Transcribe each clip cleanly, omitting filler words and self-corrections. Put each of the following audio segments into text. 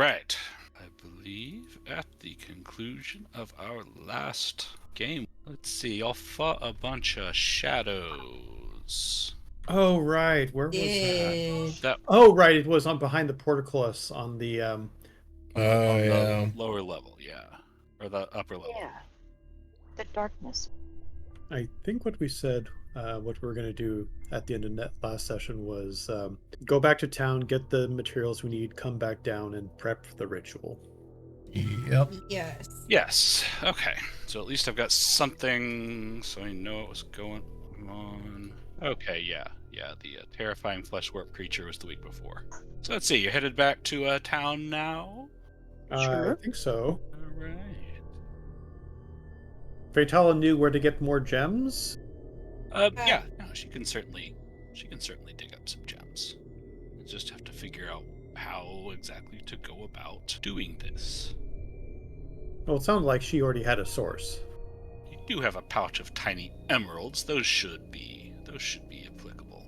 right. I believe at the conclusion of our last game, let's see, y'all fought a bunch of shadows. Oh, right. Where was Yeah. That Oh, right. It was on behind the portcullis on the on Yeah. the lower level, yeah. Or the upper level. Yeah. The darkness. I think what we said, what we were going to do at the end of that last session was go back to town, get the materials we need, come back down, and prep the ritual. Yep. Yes. Yes. Okay. So at least I've got something so I know what was going on. Okay, yeah. Yeah, the terrifying flesh warp creature was the week before. So let's see, you're headed back to town now? I Sure. think so. All right. Fatala knew where to get more gems. Yeah, no, she can certainly dig up some gems. We'll just have to figure out how exactly to go about doing this. Well, it sounded like she already had a source. You do have a pouch of tiny emeralds. Those should be applicable.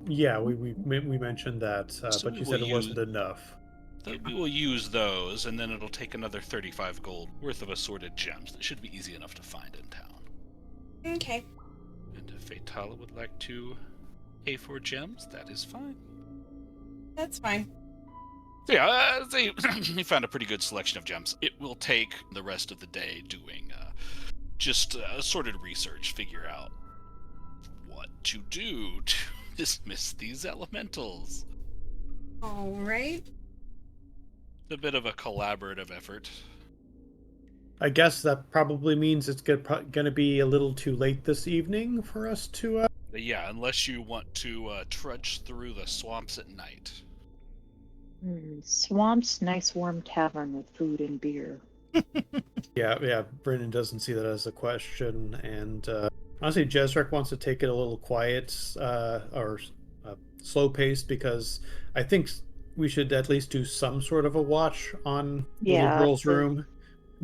Yeah, we mentioned that, So but we she will said it wasn't use- enough. We will use those, and then it'll take another 35 gold worth of assorted gems that should be easy enough to find in town. Okay. And if Fatala would like to pay for gems, that is fine. That's fine. So yeah, he found a pretty good selection of gems. It will take the rest of the day doing just assorted research, figure out what to do to dismiss these elementals. All right. It's a bit of a collaborative effort. I guess that probably means it's going to be a little too late this evening for us to. But yeah, unless you want to trudge through the swamps at night. Swamp's nice warm tavern with food and beer. Yeah. Brennan doesn't see that as a question, and honestly, Jezrek wants to take it a little quiet or slow paced because I think we should at least do some sort of a watch on the little Yeah, girl's the- room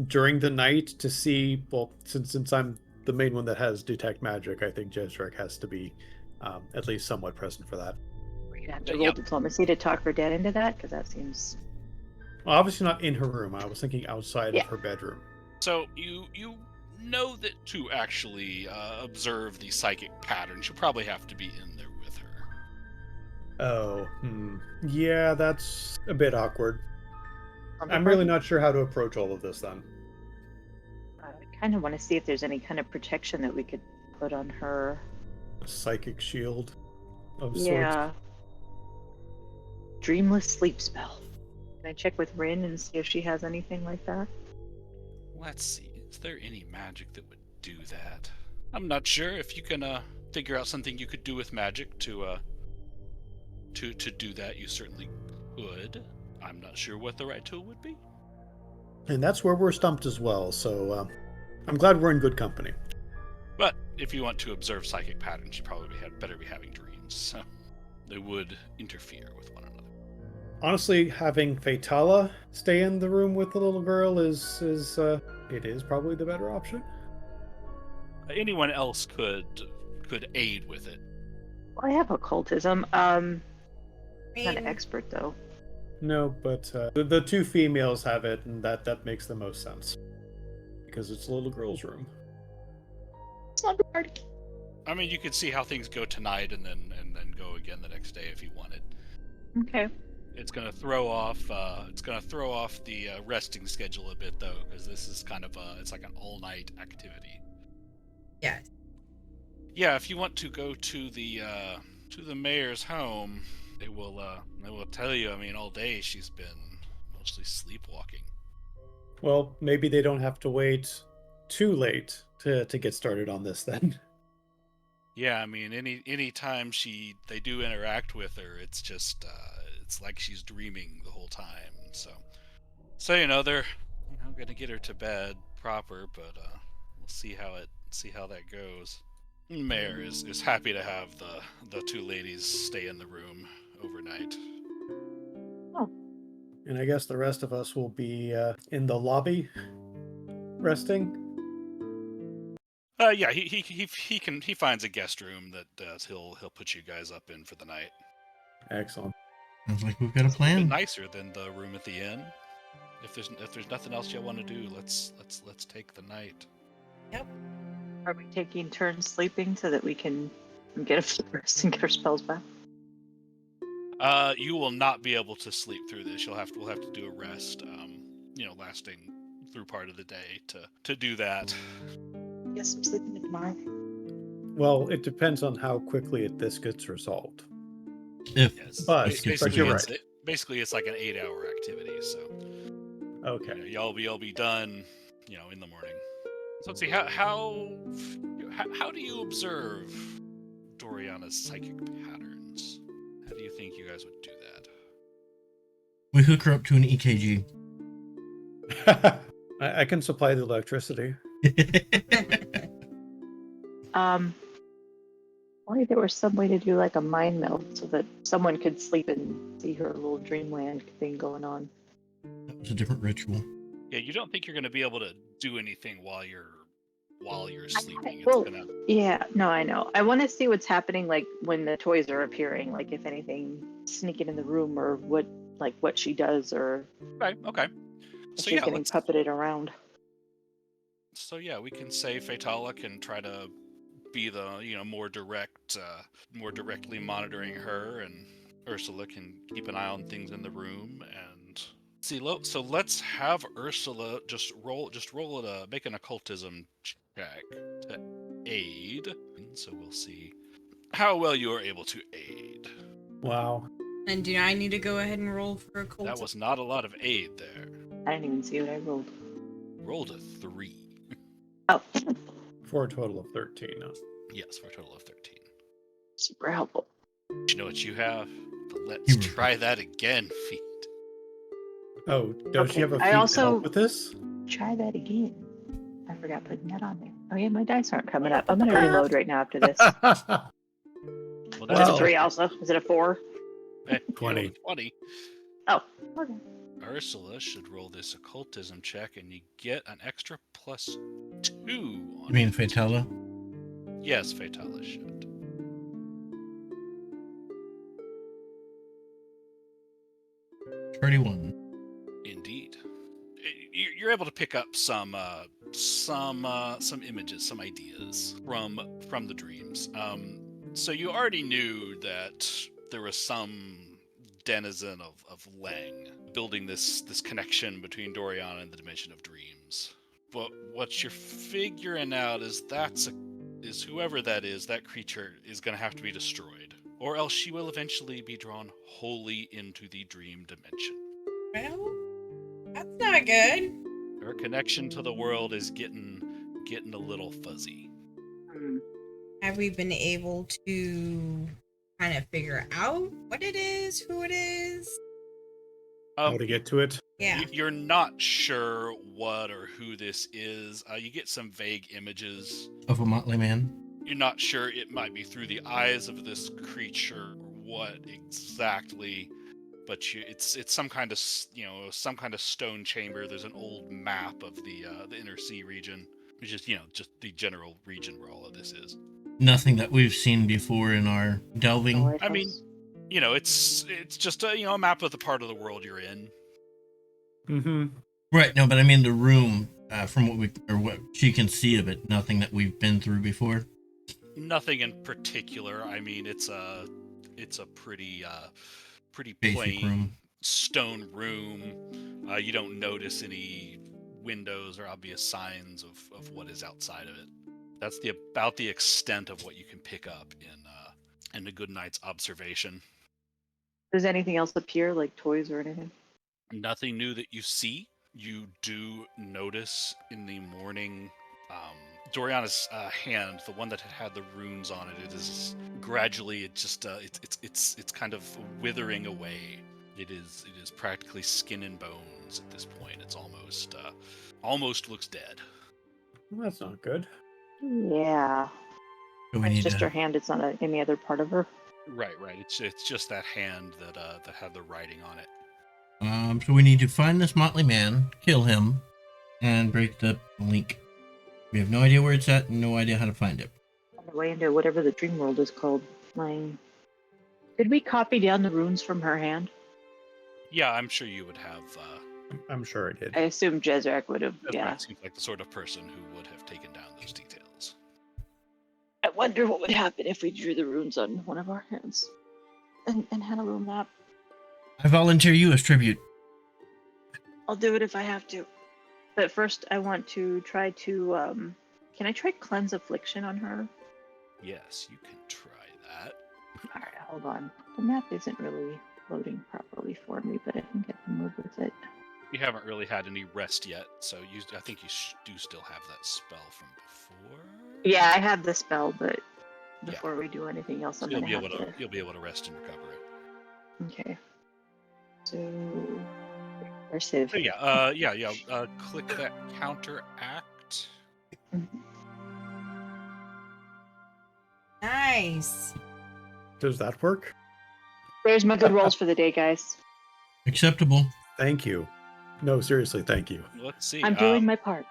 during the night to see. Well, since I'm the main one that has detect magic, I think Jezrek has to be at least somewhat present for that. We're gonna have to roll Yep. diplomacy to talk her dad into that, because that seems. Well, obviously not in her room. I was thinking outside Yeah. of her bedroom. So you know that to actually observe the psychic patterns, you probably have to be in there with her. Oh, yeah, that's a bit awkward. On I'm her really part. not sure how to approach all of this then. I kind of want to see if there's any kind of protection that we could put on her. A psychic shield of Yeah. Dreamless sleep spell. Can I check with Rin and see if she has anything like that? Let's see. Is there any magic that would do that? I'm not sure. If you can figure out something you could do with magic to do that, you certainly could. I'm not sure what the right tool would be. sorts. And that's where we're stumped as well, so I'm glad we're in good company. But if you want to observe psychic patterns, you probably better be having dreams. So they would interfere with one another. Honestly, having Fatala stay in the room with the little girl is probably the better option. Anyone else could aid with it. Well, I have occultism. Not an mean- expert though. No, but the two females have it, and that makes the most sense. Because it's the little girl's room. It's not hard. I mean, you could see how things go tonight, and then go again the next day if you wanted. Okay. It's gonna throw off. The resting schedule a bit though, because this is kind of it's like an all-night activity. Yeah. Yeah, if you want to go to the mayor's home, they will tell you. I mean, all day she's been mostly sleepwalking. Well, maybe they don't have to wait too late to get started on this then. Yeah, I mean, any time they do interact with her, it's just it's like she's dreaming the whole time. So they're gonna get her to bed proper, but we'll see how that goes. Mayor is happy to have the two ladies stay in the room overnight. And I guess the rest of us will be in the lobby resting. Yeah, he finds a guest room that he'll put you guys up in for the night. Excellent. Sounds like we've got a It's a little bit plan. nicer than the room at the inn. If there's nothing else you want to do, let's take the night. Are we taking turns sleeping so that we can get a full rest and get our spells back? You will not be able to sleep through this. We'll have to do a rest. Lasting through part of the day to do that. Yes, I'm sleeping tomorrow. Well, it depends on how quickly this gets resolved. If Yes, But- basically, but you're it's, basically it's like an 8-hour activity. So Okay. y'all be done, in the morning. So let's see how do you observe Doriana's psychic patterns? How do you think you guys would do that? we hook her up to an E EKG. I can supply the electricity. Only there was some way to do like a mind meld so that someone could sleep and see her little dreamland thing going on. That was a different ritual. Yeah, you don't think you're going to be able to do anything while you're sleeping. It's Well, gonna. yeah, no, I know. I want to see what's happening, like when the toys are appearing, like if anything sneaking in the room or what she does, or Okay. if So she's yeah, getting puppeted around. we can say Fatala can try to be the more directly monitoring her, and Ursula can keep an eye on things in the room. And see, so let's have Ursula just roll it, make an occultism check to aid. So we'll see how well you are able to aid. Wow. And do I need to go ahead and roll for a cold? That was not a lot of aid there. I didn't even see what I rolled. Rolled a 3. Oh, For a total of 13. Yes, for a total of 13. super helpful. You know what you have? But let's You were- try that again, Feet. Oh, does she Okay, have a I feat to also- help with this? Try that again. I forgot putting that on there. Oh yeah, my dice aren't coming up. I'm gonna reload right now after this. Well, Is it a 3 also? Is it a 4? 20. 20. Oh, okay. Ursula should roll this occultism check, and you get an extra +2 on You mean it. Fatala? Yes, Fatala should. 31. Indeed. You're able to pick up some images, some ideas from the dreams. So you already knew that there was some denizen of Leng building this connection between Doriana and the dimension of dreams. But what you're figuring out is whoever that is, that creature is going to have to be destroyed, or else she will eventually be drawn wholly into the dream dimension. Well, that's not good. Her connection to the world is getting a little fuzzy. Hmm. Have we been able to kind of figure out what it is, who it is? How to get to it? Yeah. You're not sure what or who this is. You get some vague images. Of a motley man? You're not sure it might be through the eyes of this creature or what exactly, but it's some kind of stone chamber. There's an old map of the inner sea region, which is just the general region where all of this is. Nothing that we've seen before in our delving. I mean, it's just a map of the part of the world you're in. Mm-hmm. Right, no, but I mean the room, from what she can see of it, nothing that we've been through before. Nothing in particular. I mean, it's a pretty Basic plain room. stone room. You don't notice any windows or obvious signs of what is outside of it. That's about the extent of what you can pick up in a good night's observation. Does anything else appear, like toys or anything? Nothing new that you see. You do notice in the morning, Doriana's hand, the one that had the runes on it, it is gradually it's kind of withering away. It is practically skin and bones at this point. It's almost looks dead. Well, that's not good. Yeah. So we It's need just to, her hand. It's not any other part of her. Right. It's just that hand that had the writing on it. so we need to find this motley man, kill him, and break the link. We have no idea where it's at and no idea how to find it. On the way into whatever the dream world is called. Mine. Did we copy down the runes from her hand? Yeah, I'm sure you would have. I'm sure I did. I assume Jezrek would have. Ezra Yeah. seems like the sort of person who would have taken down those details. I wonder what would happen if we drew the runes on one of our hands and had a little map. I volunteer you as tribute. I'll do it if I have to. But first, I want to try to. Can I try cleanse affliction on her? Yes, you can try that. All right, hold on. The map isn't really loading properly for me, but I can get to move with it. You haven't really had any rest yet, so I think you do still have that spell from before. Yeah, I have the spell, but before we do anything else, So I'm you'll gonna be have able to. to you'll be able to rest and recover it. Okay. So, immersive. So click that counteract. Nice. Does that work? There's my good rolls for the day, guys. Acceptable, Thank you. No, seriously, thank you. Let's see. I'm doing my part.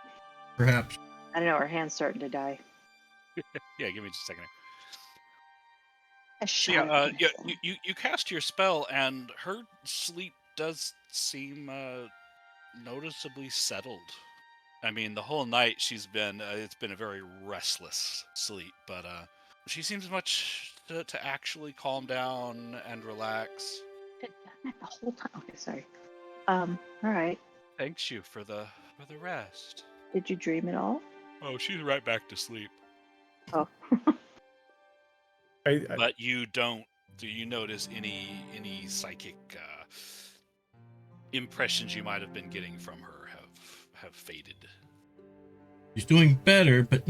perhaps. I don't know, our hand's starting to die. Yeah, give me just a second. A So shot. you cast your spell, and her sleep does seem noticeably settled. I mean, the whole night she's been it's been a very restless sleep, but she seems much to actually calm down and relax. I've done that the whole time. Okay, sorry. All right. Thanks you for the rest. Did you dream at all? Oh, she's right back to sleep. Oh. But you don't. Do you notice any psychic impressions you might have been getting from her have faded? She's doing better, but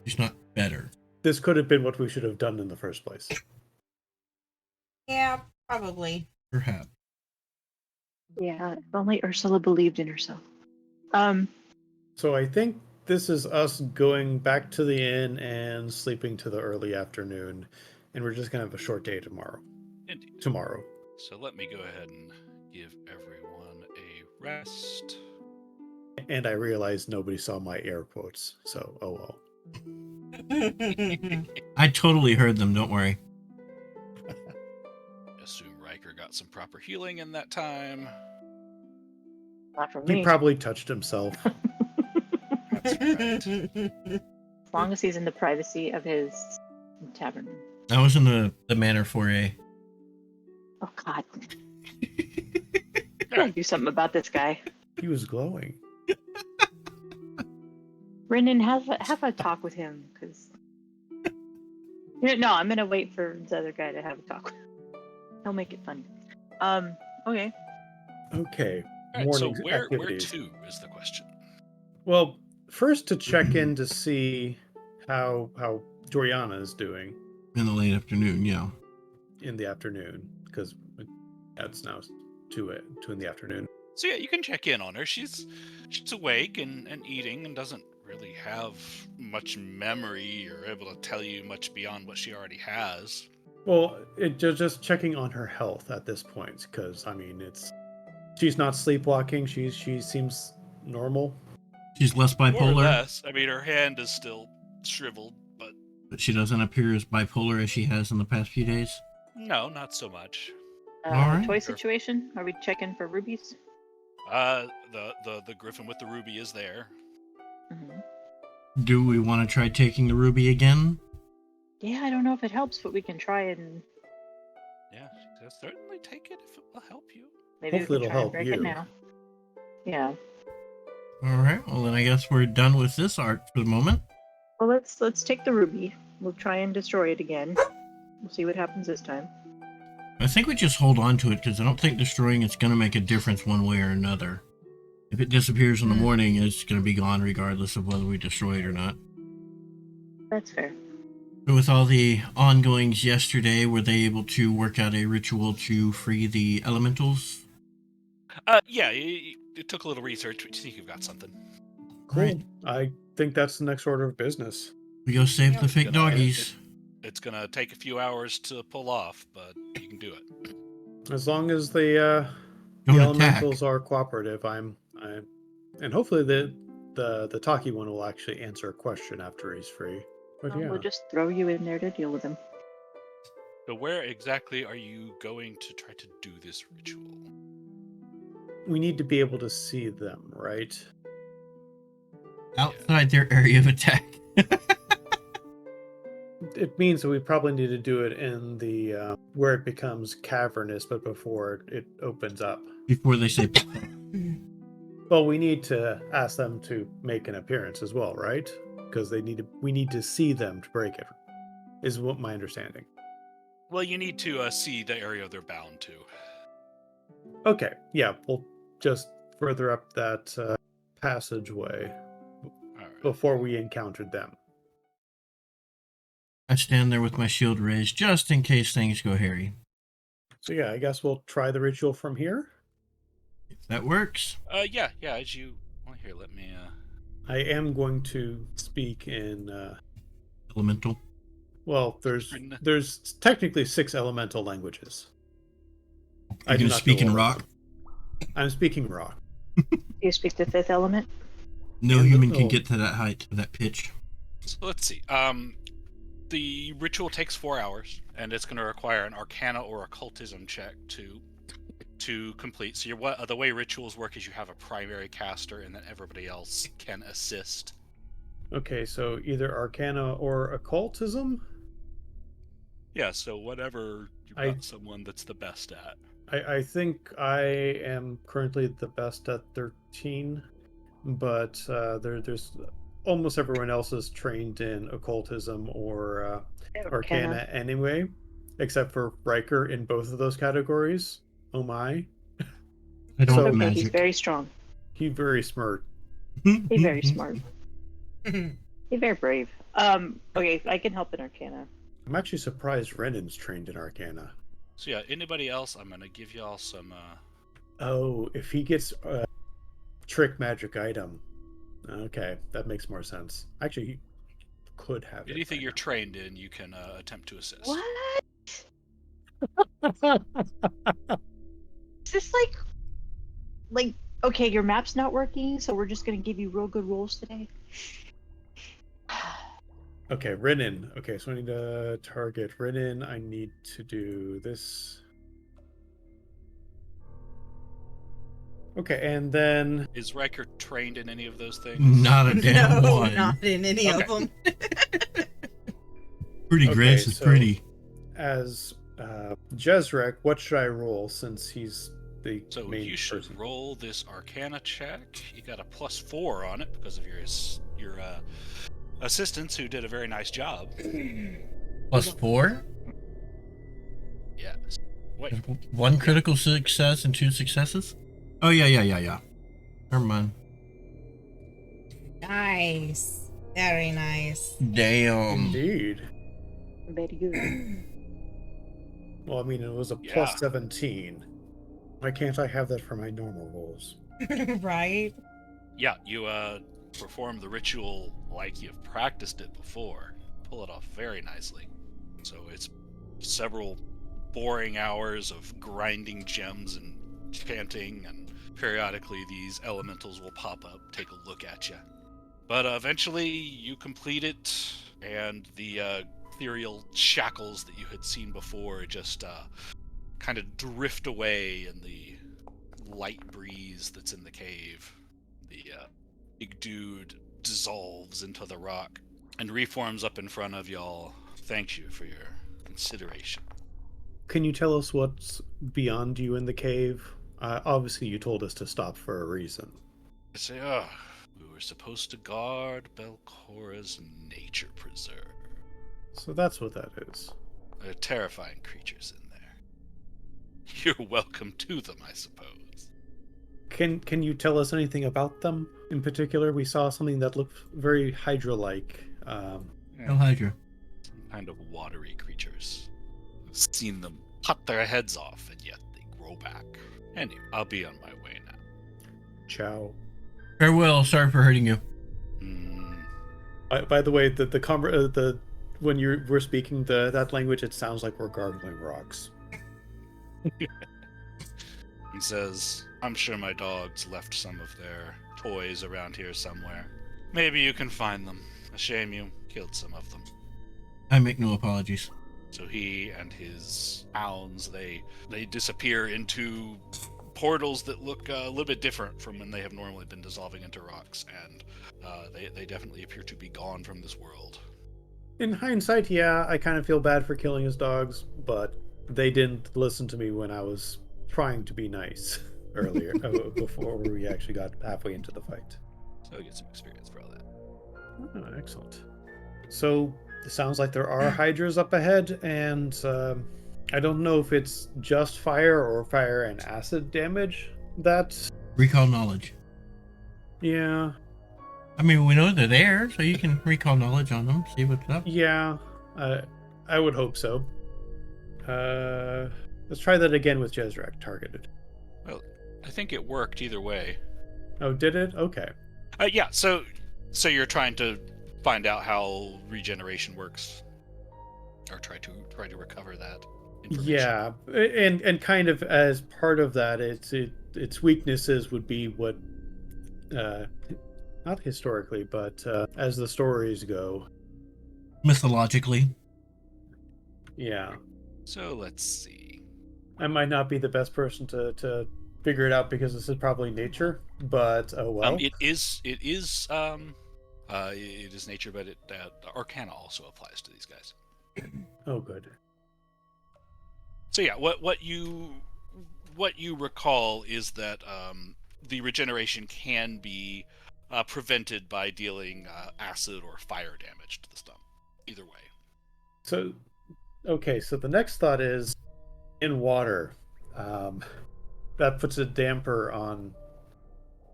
she's not better. This could have been what we should have done in the first place. Yeah, probably. Perhaps. Yeah, if only Ursula believed in herself. So I think this is us going back to the inn and sleeping to the early afternoon, and we're just gonna have a short day tomorrow. Indeed. Tomorrow. So let me go ahead and give everyone a rest. And I realized nobody saw my air quotes, so oh well. I totally heard them, don't worry. Assume Riker got some proper healing in that time. Not for He me. probably touched himself. That's right. As long as he's in the privacy of his tavern. I was in the manor foyer. Oh God. Gotta do something about this guy. He was glowing. Brendan, have a talk with him, because. No, I'm gonna wait for the other guy to have a talk. He'll make it fun. Okay. Okay. All right, so Morning where activities. to is the question. Well, first to check in to see how Doriana is doing In the late afternoon, yeah. in the afternoon, because it's now 2 in the afternoon. So yeah, you can check in on her. She's awake and eating and doesn't really have much memory or able to tell you much beyond what she already has. Well, just checking on her health at this point, because I mean, she's not sleepwalking. She seems normal. She's less More or bipolar, less. I mean, her hand is still shriveled, but but she doesn't appear as bipolar as she has in the past few days. no, not so much. Alright. Toy situation? Are we checking for rubies? The griffin with the ruby is there. Mm-hmm. Do we want to try taking the ruby again? Yeah, I don't know if it helps, but we can try and Yeah, she says, certainly take it if it will help you. maybe Hopefully we it'll can try help and break you. it now. Yeah. All right. Well, then I guess we're done with this art for the moment. Well, let's take the ruby. We'll try and destroy it again. We'll see what happens this time. I think we just hold on to it because I don't think destroying it's going to make a difference one way or another. If it disappears in the morning, it's going to be gone regardless of whether we destroy it or not. That's fair. So with all the ongoings yesterday, were they able to work out a ritual to free the elementals? Yeah, it took a little research, but you think you've got something. Cool. Right. I think that's the next order of business. We go save the fake Gonna- doggies. It's gonna take a few hours to pull off, but you can do it. As long as the Don't attack. elementals are cooperative, I'm and hopefully the talkie one will actually answer a question after he's free. But yeah, We'll just throw you in there to deal with him. So where exactly are you going to try to do this ritual? We need to be able to see them, right? Outside their area of attack. It means that we probably need to do it in the where it becomes cavernous, but before it opens up. Before they say, Well, we need to ask them to make an appearance as well, right? Because we need to see them to break it. Is what my understanding. Well, you need to see the area they're bound to. Okay, yeah, we'll just further up that passageway All right. before we encountered them. I stand there with my shield raised just in case things go hairy. So yeah, I guess we'll try the ritual from here. If that works. Yeah. As you, well, here, let me. I am going to speak in. Elemental. Well, there's technically 6 elemental languages. You're going to speak in know all of rock? them. I'm speaking rock. Do you speak the fifth element? No And human can get to that height, that pitch. So let's see. The ritual takes 4 hours, and it's going to require an Arcana or Occultism check to complete. So the way rituals work is you have a primary caster, and then everybody else can assist. Okay, so either Arcana or Occultism. Yeah. So whatever you've got someone that's the best at. I think I am currently the best at 13, but there's almost everyone else is trained in occultism or Arcana anyway, except for Riker in both of those categories. Oh my! I don't So- have Okay, magic. he's very strong. He's very smart. He's very smart. He's very brave. Okay, I can help in Arcana. I'm actually surprised Renan's trained in Arcana. So yeah, anybody else? I'm going to give y'all some. Oh, if he gets a trick magic item, okay, that makes more sense. Actually, he could have it Anything right you're now. trained in, you can attempt to assist. What? Is this like okay, your map's not working, so we're just gonna give you real good rolls today? Okay, Renan. Okay, so I need to target Renan. I need to do this. Okay, and then Is Riker trained in any of those things? Not a damn No, one. not in any of Okay. them. Pretty Okay, grass is so- pretty. as Jezrek, what should I roll since he's the So main you should person? roll this Arcana check. You got a +4 on it because of your assistants who did a very nice job. +4? Yes. Wait. One critical success and 2 successes? Oh, yeah. Never mind. Nice. Very nice. Damn. Indeed. Very good. Well, I mean, it was a Yeah. plus 17. Why can't I have that for my normal rolls? Right? Yeah, you perform the ritual like you've practiced it before. Pull it off very nicely. So it's several boring hours of grinding gems and chanting, and periodically these elementals will pop up, take a look at you. But eventually you complete it, and the ethereal shackles that you had seen before just kind of drift away in the light breeze that's in the cave. The big dude dissolves into the rock and reforms up in front of y'all. Thanks you for your consideration. Can you tell us what's beyond you in the cave? Obviously, you told us to stop for a reason. I say, we were supposed to guard Belcora's nature preserve. So that's what that is. There are terrifying creatures in there. You're welcome to them, I suppose. Can you tell us anything about them in particular? We saw something that looked very Hydra-like. Hell Hydra. Some kind of watery creatures. I've seen them cut their heads off, and yet they grow back. Anyway, I'll be on my way now. Ciao. Farewell, sorry for hurting you. By the way, the when we're speaking that language, it sounds like we're gargling rocks. He says, I'm sure my dogs left some of their toys around here somewhere. Maybe you can find them. A shame you killed some of them. I make no apologies. So he and his hounds, they disappear into portals that look a little bit different from when they have normally been dissolving into rocks, and they definitely appear to be gone from this world. In hindsight, yeah, I kind of feel bad for killing his dogs, but they didn't listen to me when I was trying to be nice earlier, before we actually got halfway into the fight. So we get some experience for all that. Oh, excellent. So it sounds like there are hydras up ahead, and I don't know if it's just fire or fire and acid damage. That's Recall knowledge. yeah, I mean, we know they're there, so you can recall knowledge on them, see what's up. yeah. I would hope so. Let's try that again with Jezrek targeted. Well, I think it worked either way. Oh, did it? Okay. Yeah. So you're trying to find out how regeneration works, or try to recover that information. Yeah, and kind of as part of that, its weaknesses would be what, not historically, but as the stories go. Mythologically. Yeah, So let's see. I might not be the best person to figure it out because this is probably nature, but oh well. It is nature, but Arcana also applies to these guys. Oh, good. So yeah, what you recall is that the regeneration can be prevented by dealing acid or fire damage to the stump. Either way. So, okay, so the next thought is in water. That puts a damper on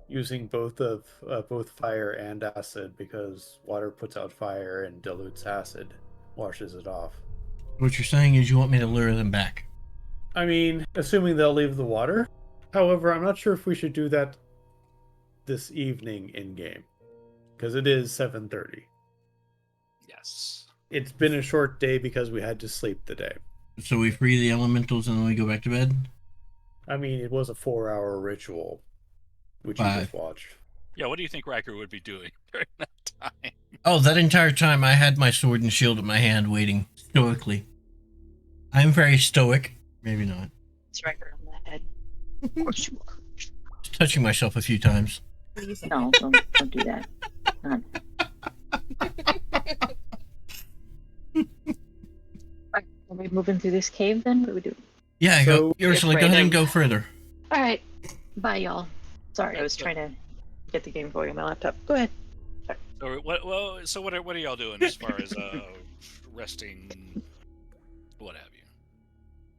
using both fire and acid, because water puts out fire and dilutes acid, washes it off. What you're saying is you want me to lure them back. I mean, assuming they'll leave the water. However, I'm not sure if we should do that this evening in game, because it is 7:30. Yes. It's been a short day because we had to sleep the day. So we free the elementals and then we go back to bed? I mean, it was a 4-hour ritual, which you 5. just watched. Yeah, what do you think Riker would be doing during that time? Oh, that entire time I had my sword and shield in my hand waiting stoically. I'm very stoic. Maybe not. It's right around the head. Of course you are. Just touching myself a few times. No, don't do that. Are we moving through this cave then? What do we do? Yeah, So, go. Ursula, go ahead and go further. All right. Bye, y'all. Sorry, I was trying to get the game going on my laptop. Go ahead. So what are y'all doing as far as resting, what have you?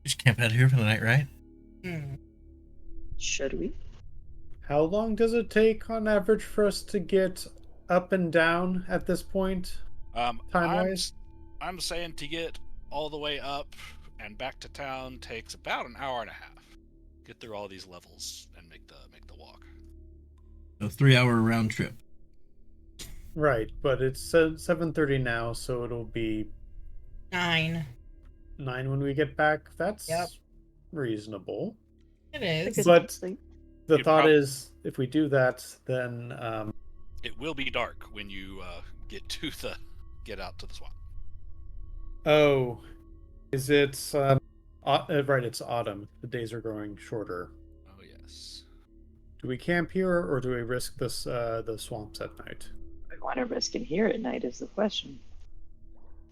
Just camp out here for the night, right? Should we? How long does it take on average for us to get up and down at this point? Time-wise? I'm saying to get all the way up and back to town takes about an hour and a half. Get through all these levels and make the walk. A 3-hour round trip. Right, but it's 7:30 now, so it'll be 9. 9 when we get back. That's Yep. reasonable. It is. Good But- sleep. The You'd thought prob- is, if we do that, then It will be dark when you get out to the swamp. oh, is it right? It's autumn. The days are growing shorter. Oh yes. Do we camp here, or do we risk this the swamps at night? I want to risk it here at night is the question.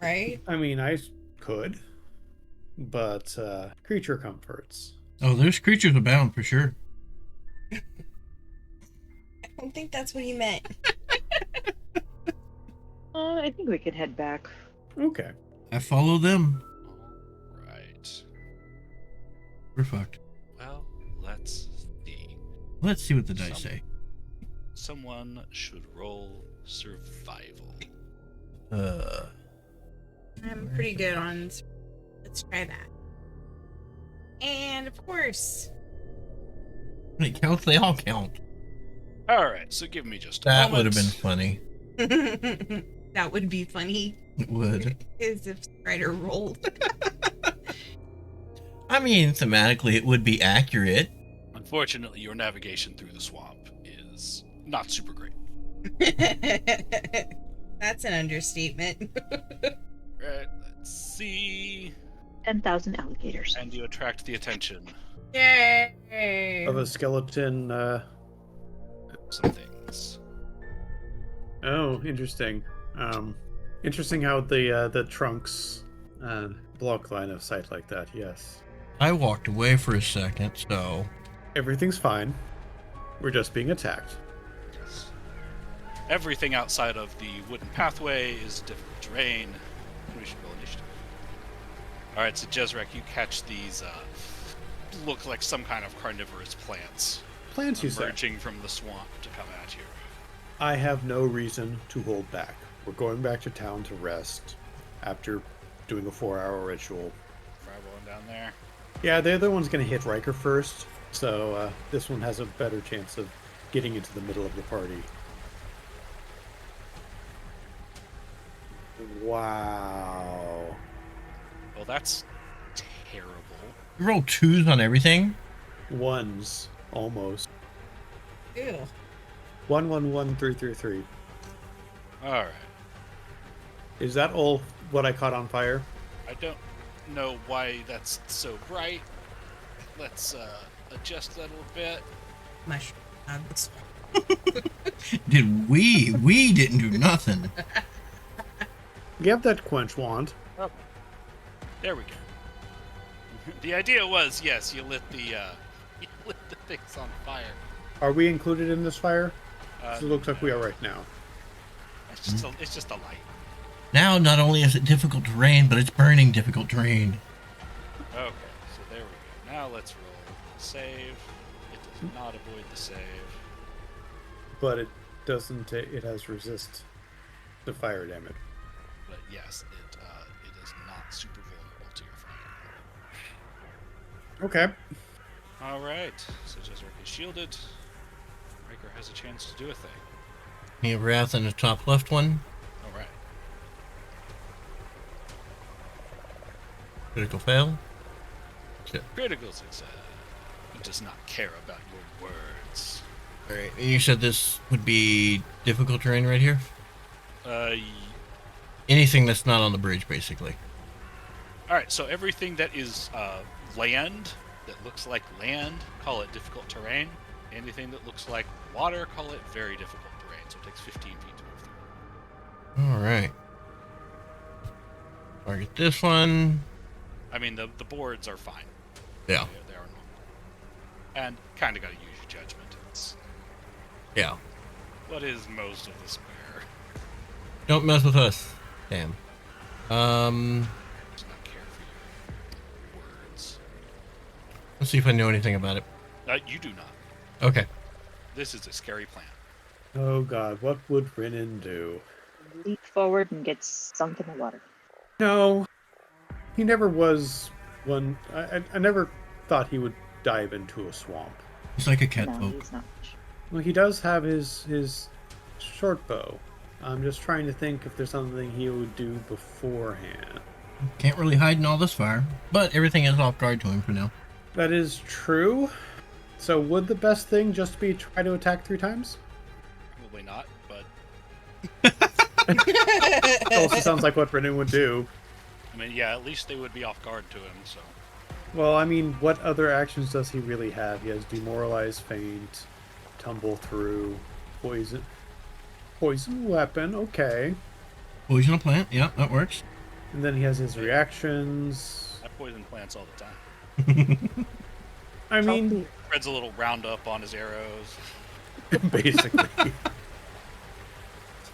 Right? I mean, I could, but creature comforts. Oh, there's creatures abound for sure. I don't think that's what he meant. I think we could head back. Okay. I follow them. All right. We're fucked. Well, let's see. Let's see what the dice say. Someone should roll survival. I'm pretty good on. Let's try that. And of course, When it counts, they all count. All right, so give me just a That would moment. have been funny. that would be funny. It would. Is if Strider rolled. I mean, thematically, it would be accurate. Unfortunately, your navigation through the swamp is not super great. That's an understatement. Right, let's see. 10,000 alligators. And you attract the attention Yay! Of a skeleton. some things. Oh, interesting. Interesting how the trunks block line of sight like that. Yes. I walked away for a second, so Everything's fine. We're just being attacked. Yes. Everything outside of the wooden pathway is difficult terrain. We should roll initiative. Alright, so Jezrek, you catch these look like some kind of carnivorous plants Plants, you say? emerging from the swamp to come at you. I have no reason to hold back. We're going back to town to rest after doing a 4-hour ritual. Fireball down there. Yeah, the other one's going to hit Riker first, so this one has a better chance of getting into the middle of the party. Wow. Well, that's terrible. you roll 2s on everything. Ones, almost. Ew. 111333. Alright. Is that all what I caught on fire? I don't know why that's so bright. Let's adjust that a little bit. Mushroom nugs. Did we didn't do nothing. You have that quench wand. There we go. The idea was, yes, you lit the things on fire. Are we included in this fire? It looks like we no. are right now. It's just a light. Now not only is it difficult terrain, but it's burning difficult terrain. Okay, so there we go. Now let's roll save. It does not avoid the save. But it doesn't. It has resist the fire damage. But yes, it is not super vulnerable to your fire. Okay. All right, so Jezrek is shielded. Riker has a chance to do a thing. You have Wrath in the top left one. All right. Critical fail. Okay. Critical success. He does not care about your words. Alright, and you said this would be difficult terrain right here? Y- Anything that's not on the bridge, basically. All right, so everything that is land, that looks like land, call it difficult terrain. Anything that looks like water, call it very difficult terrain. So it takes 15 feet to move through. Alright. Target this one. I mean, the boards are fine. Yeah. They are normal. And kind of got to use your judgment. It's, Yeah. what is most of the square? Don't mess with us. Damn. Does not care for your words. Let's see if I know anything about it. You do not. Okay. This is a scary plant. Oh God, what would Brennan do? Leap forward and get sunk in the water. No, he never was one. I never thought he would dive into a swamp. He's like a cat No, folk. he's not. Well, he does have his short bow. I'm just trying to think if there's something he would do beforehand. Can't really hide in all this fire, but everything is off guard to him for now. That is true. So would the best thing just be try to attack 3 times? Probably not, but It also sounds like what Brennan would do. I mean, yeah, at least they would be off guard to him. So Well, I mean, what other actions does he really have? He has demoralize, faint, tumble through, poison weapon. Okay, Poison a plant. Yeah, that works. and then he has his reactions. I poison plants all the time. I mean, Spreads a little roundup on his arrows. basically.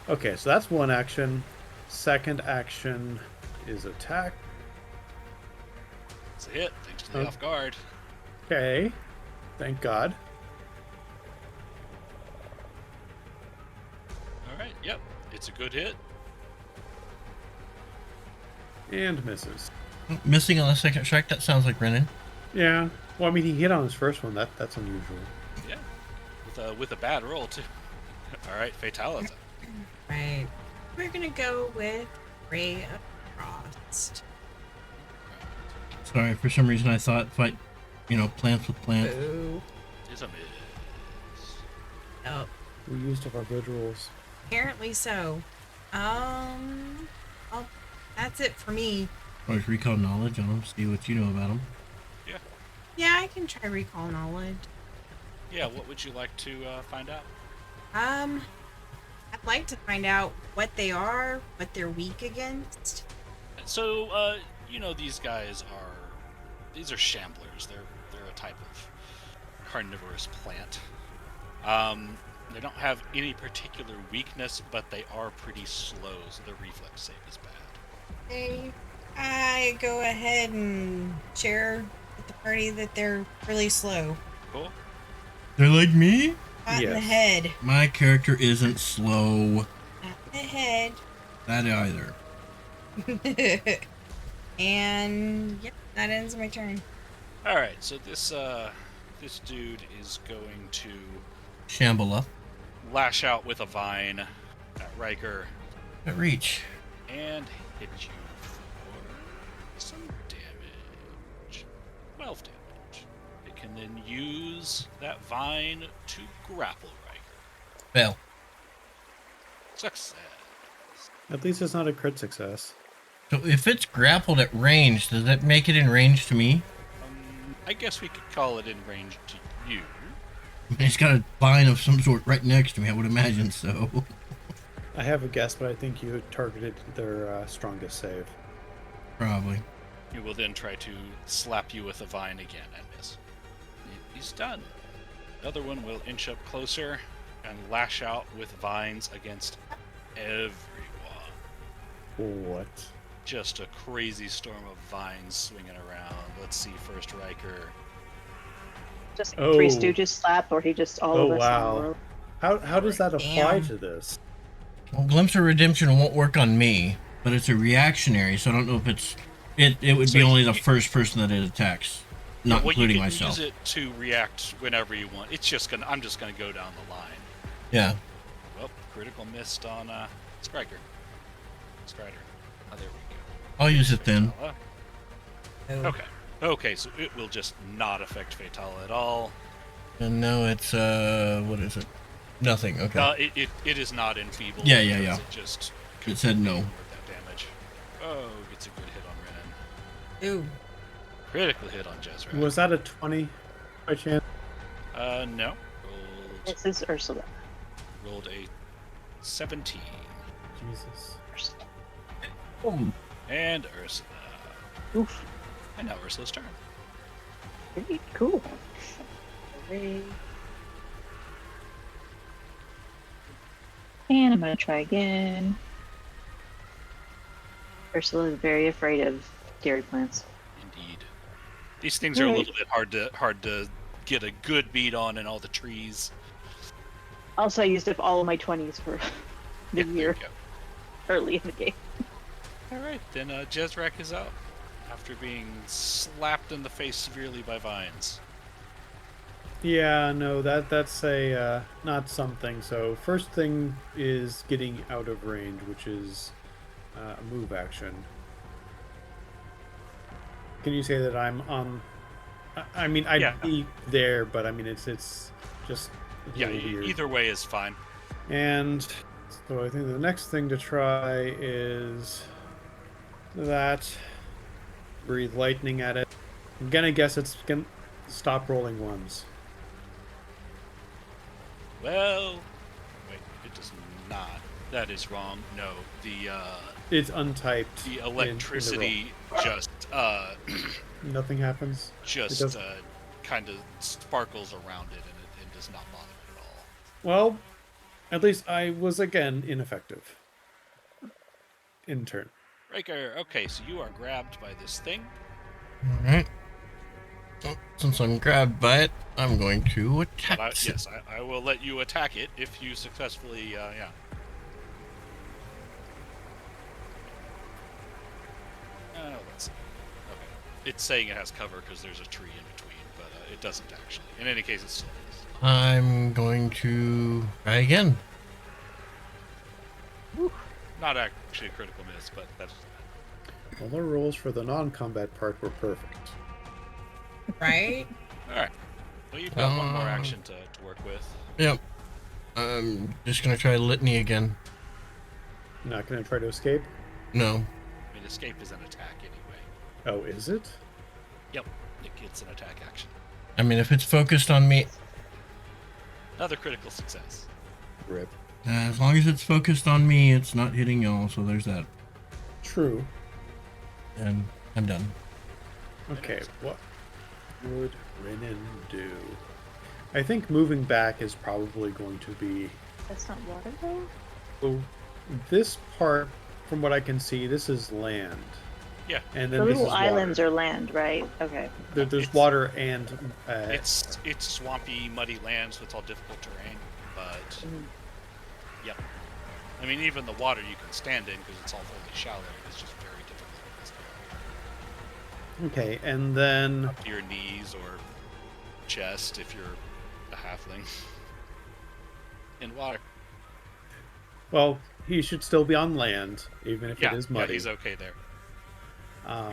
Okay, so that's one action. Second action is attack. It's a hit. Thanks to the Oh. off guard. Okay, thank God. All right. Yep. It's a good hit. And misses. Missing on the second strike, that sounds like Brennan. Yeah. Well, I mean, he hit on his first one. That's unusual. Yeah. With a bad roll too. All right. Fatality. Right. We're gonna go with Ray of Frost. Sorry, for some reason I thought fight, plants with plants. Boo. Is a miss. Oh, We used up our good rolls. apparently so. Well, that's it for me. Always recall knowledge on them, see what you know about them. Yeah, I can try recall knowledge. Yeah, what would you like to find out? I'd like to find out what they are, what they're weak against. So, these guys these are shamblers. They're a type of carnivorous plant. They don't have any particular weakness, but they are pretty slow, so their reflex save is bad. Okay, I go ahead and share with the party that they're really slow. Cool. They're like me? Not in the Yes. head. My character isn't slow. Not in the head. That either. And yep, that ends my turn. All right, so this dude is going to Shambhala. lash out with a vine at Riker At reach. and hit you for some damage. 12 damage. It can then use that vine to grapple Riker. Fail. Success. At least it's not a crit success. So if it's grappled at range, does that make it in range to me? I guess we could call it in range to you. It's got a vine of some sort right next to me, I would imagine so. I have a guess, but I think you targeted their strongest save. Probably. He will then try to slap you with a vine again and miss. He's done. The other one will inch up closer and lash out with vines against everyone. What? Just a crazy storm of vines swinging around. Let's see first Riker. Just Oh. Three Stooges slap, or he just all Oh, of us on wow. the road. How does that apply Damn. to this? Well, Glimpse of Redemption won't work on me, but it's a reactionary, so I don't know if it's... It would So be only the you- first person that it attacks, not Well, including you can myself. use it to react whenever you want. I'm just gonna go down the line. Yeah. Well, critical missed on Striker. Strider. Oh, there we go. I'll use it then. Fatala. Oh. Okay. Okay, so it will just not affect Fatala at all. And now it's, what is it? Nothing, okay. It is not enfeebled. Yeah, yeah, because yeah. It just It said no. ignored that damage. Oh, gets a good hit on Renan. Ooh. Critical hit on Jezreel. Was that a 20 by chance? No. This is Ursula. Rolled a 17. Jesus. Ursula. Boom. And Ursula. Oof. And now Ursula's turn. Pretty cool. Hooray. And I'm gonna try again. Ursula is very afraid of scary plants. Indeed. These things are a Right. little bit hard to get a good beat on in all the trees. Also, I used up all of my 20s for the Yeah, there year you go. early in the game. Alright, then Jezrek is up. After being slapped in the face severely by vines. Yeah, no, that's a not something. So first thing is getting out of range, which is a move action. Can you say that I'm on? I mean, I'd Yeah. be there, but I mean, it's just a Yeah, little weird. either way is fine. And so I think the next thing to try is that. Breathe lightning at it. I'm gonna guess it's gonna stop rolling ones. Well, wait, it does not. That is wrong. No, It's untyped. the in the electricity just roll. Nothing happens. just does- kind of sparkles around it, and it does not bother it at all. Well, at least I was again ineffective. In turn. Riker, okay, so you are grabbed by this thing. Alright. Well, since I'm grabbed by it, I'm going to attack But it. yes, I will let you attack it if you successfully, yeah. Let's see. Okay. It's saying it has cover because there's a tree in between, but it doesn't actually. In any case, it still is. I'm going to try again. Not actually a critical miss, but that's... All the rolls for the non-combat part were perfect. Right? Alright. Well, you've got one more action to work with. Yep. I'm just going to try Litany again. Not gonna try to escape. No. I mean, escape is an attack anyway. Oh, is it? Yep, it gets an attack action. I mean, if it's focused on me, Another critical success. Rip. as long as it's focused on me, it's not hitting y'all. So there's that. True. And I'm done. Okay, what would Renan do? I think moving back is probably going to be... That's not water though? Oh, this part, from what I can see, this is land. Yeah. And then The this little is islands water. are land, right? Okay. There's It's- water and... It's swampy, muddy land, so it's all difficult terrain. But Mhm. yep, I mean even the water you can stand in because it's all fairly shallow. It's just very difficult. Okay, and then... Up to your knees or chest if you're a halfling in water. Well, he should still be on land, even if Yeah, it is yeah, muddy. he's okay there.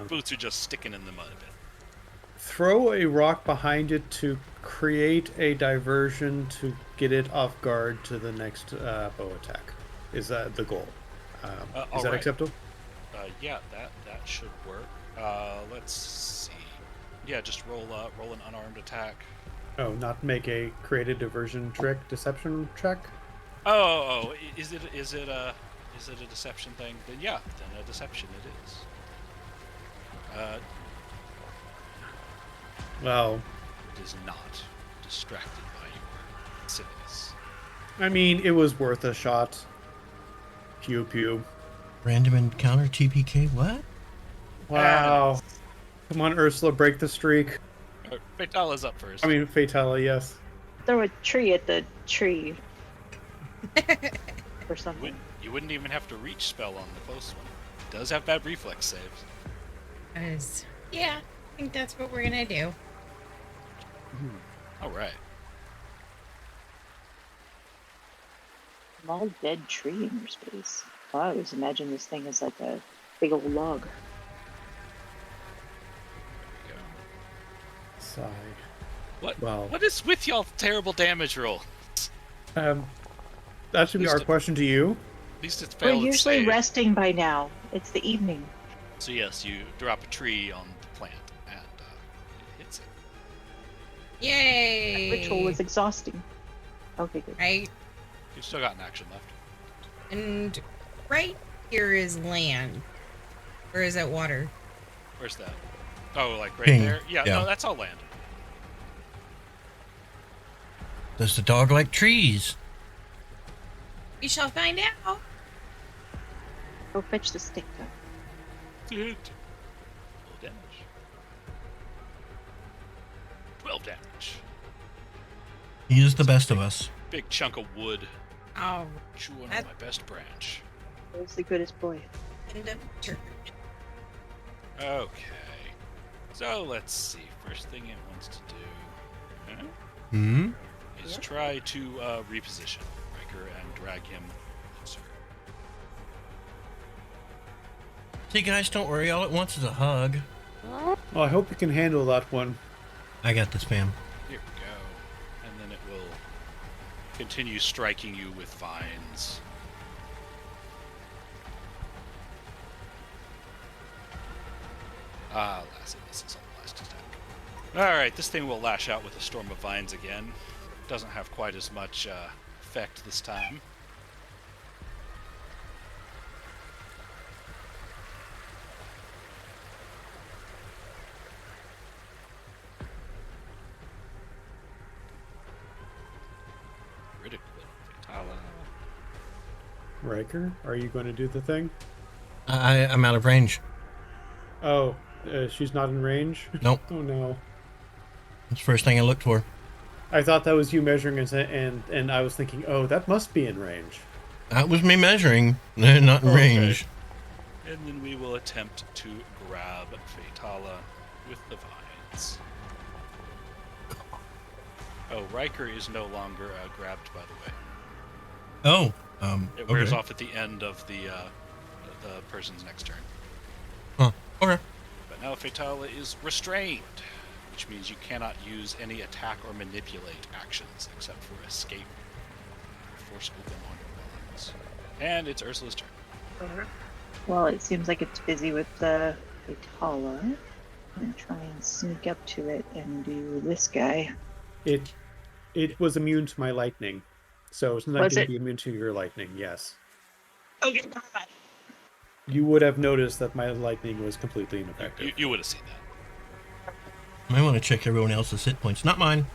Boots are just sticking in the mud a bit. Throw a rock behind it to create a diversion to get it off guard to the next bow attack. Is that the goal? Is that alright. acceptable? Yeah, that should work. Let's see. Yeah, just roll an unarmed attack. Oh, not make a create a diversion trick, deception check? Oh, is it a deception thing? Then yeah, then a deception it is. Well, It is not distracted by your silliness. I mean, it was worth a shot. Pew pew. Random encounter TPK. What? Wow. Come on, Ursula, break the streak. Fatala's up first. I mean, Fatala, yes. Throw a tree at the tree. Or something. You wouldn't even have to reach spell on the close one. It does have bad reflex saves. Yeah, I think that's what we're gonna do. All right. Small dead tree in your space. Oh, I always imagine this thing as like a big old log. There we go. Sigh. What? Wow. What is with y'all terrible damage roll? That should be our question to you. At least it's We're failed its usually save. resting by now. It's the evening. So yes, you drop a tree on the plant and it hits it. Yay! That ritual was exhausting. Okay, good. Right, You've still got an action left. and right here is land. Or is that water? Where's that? Oh, like right Ping. there? Yeah, Yeah. no, that's all land. Does the dog like trees? We shall find out. Go fetch the stick, though. Low damage. 12 damage. He is the best of us. Big chunk of wood Oh, chewing on That- my best branch. Where's the goodest boy? end of turn. Okay. So let's see. First thing it wants to do Hmm. is Yeah. try to reposition Riker and drag him closer. See, guys, don't worry. All it wants is a hug. Well, I hope you can handle that one. I got this, fam. Here we go. And then it will continue striking you with vines. Lassie, this is a last attack. Alright, this thing will lash out with a storm of vines again. Doesn't have quite as much effect this time. Critical Fatala. Riker, are you going to do the thing? I'm out of range. Oh, she's not in range? Nope. Oh no. That's the first thing I looked for. I thought that was you measuring and I was thinking, oh, that must be in range. That was me measuring, not in Okay. range. And then we will attempt to grab Fatala with the vines. Oh, Riker is no longer grabbed, by the way. Oh, It wears okay. off at the end of the person's next turn. Huh. Okay. But now Fatala is restrained, which means you cannot use any attack or manipulate actions except for escape or force open on your bonds. And it's Ursula's turn. Well, it seems like it's busy with the Vitala. I'm gonna try and sneak up to it and do this guy. It was immune to my lightning, so it's not Was going to it? be immune to your lightning. Yes, Okay, never mind. you would have noticed that my lightning was completely ineffective. You would have seen that. I want to check everyone else's hit points, not mine.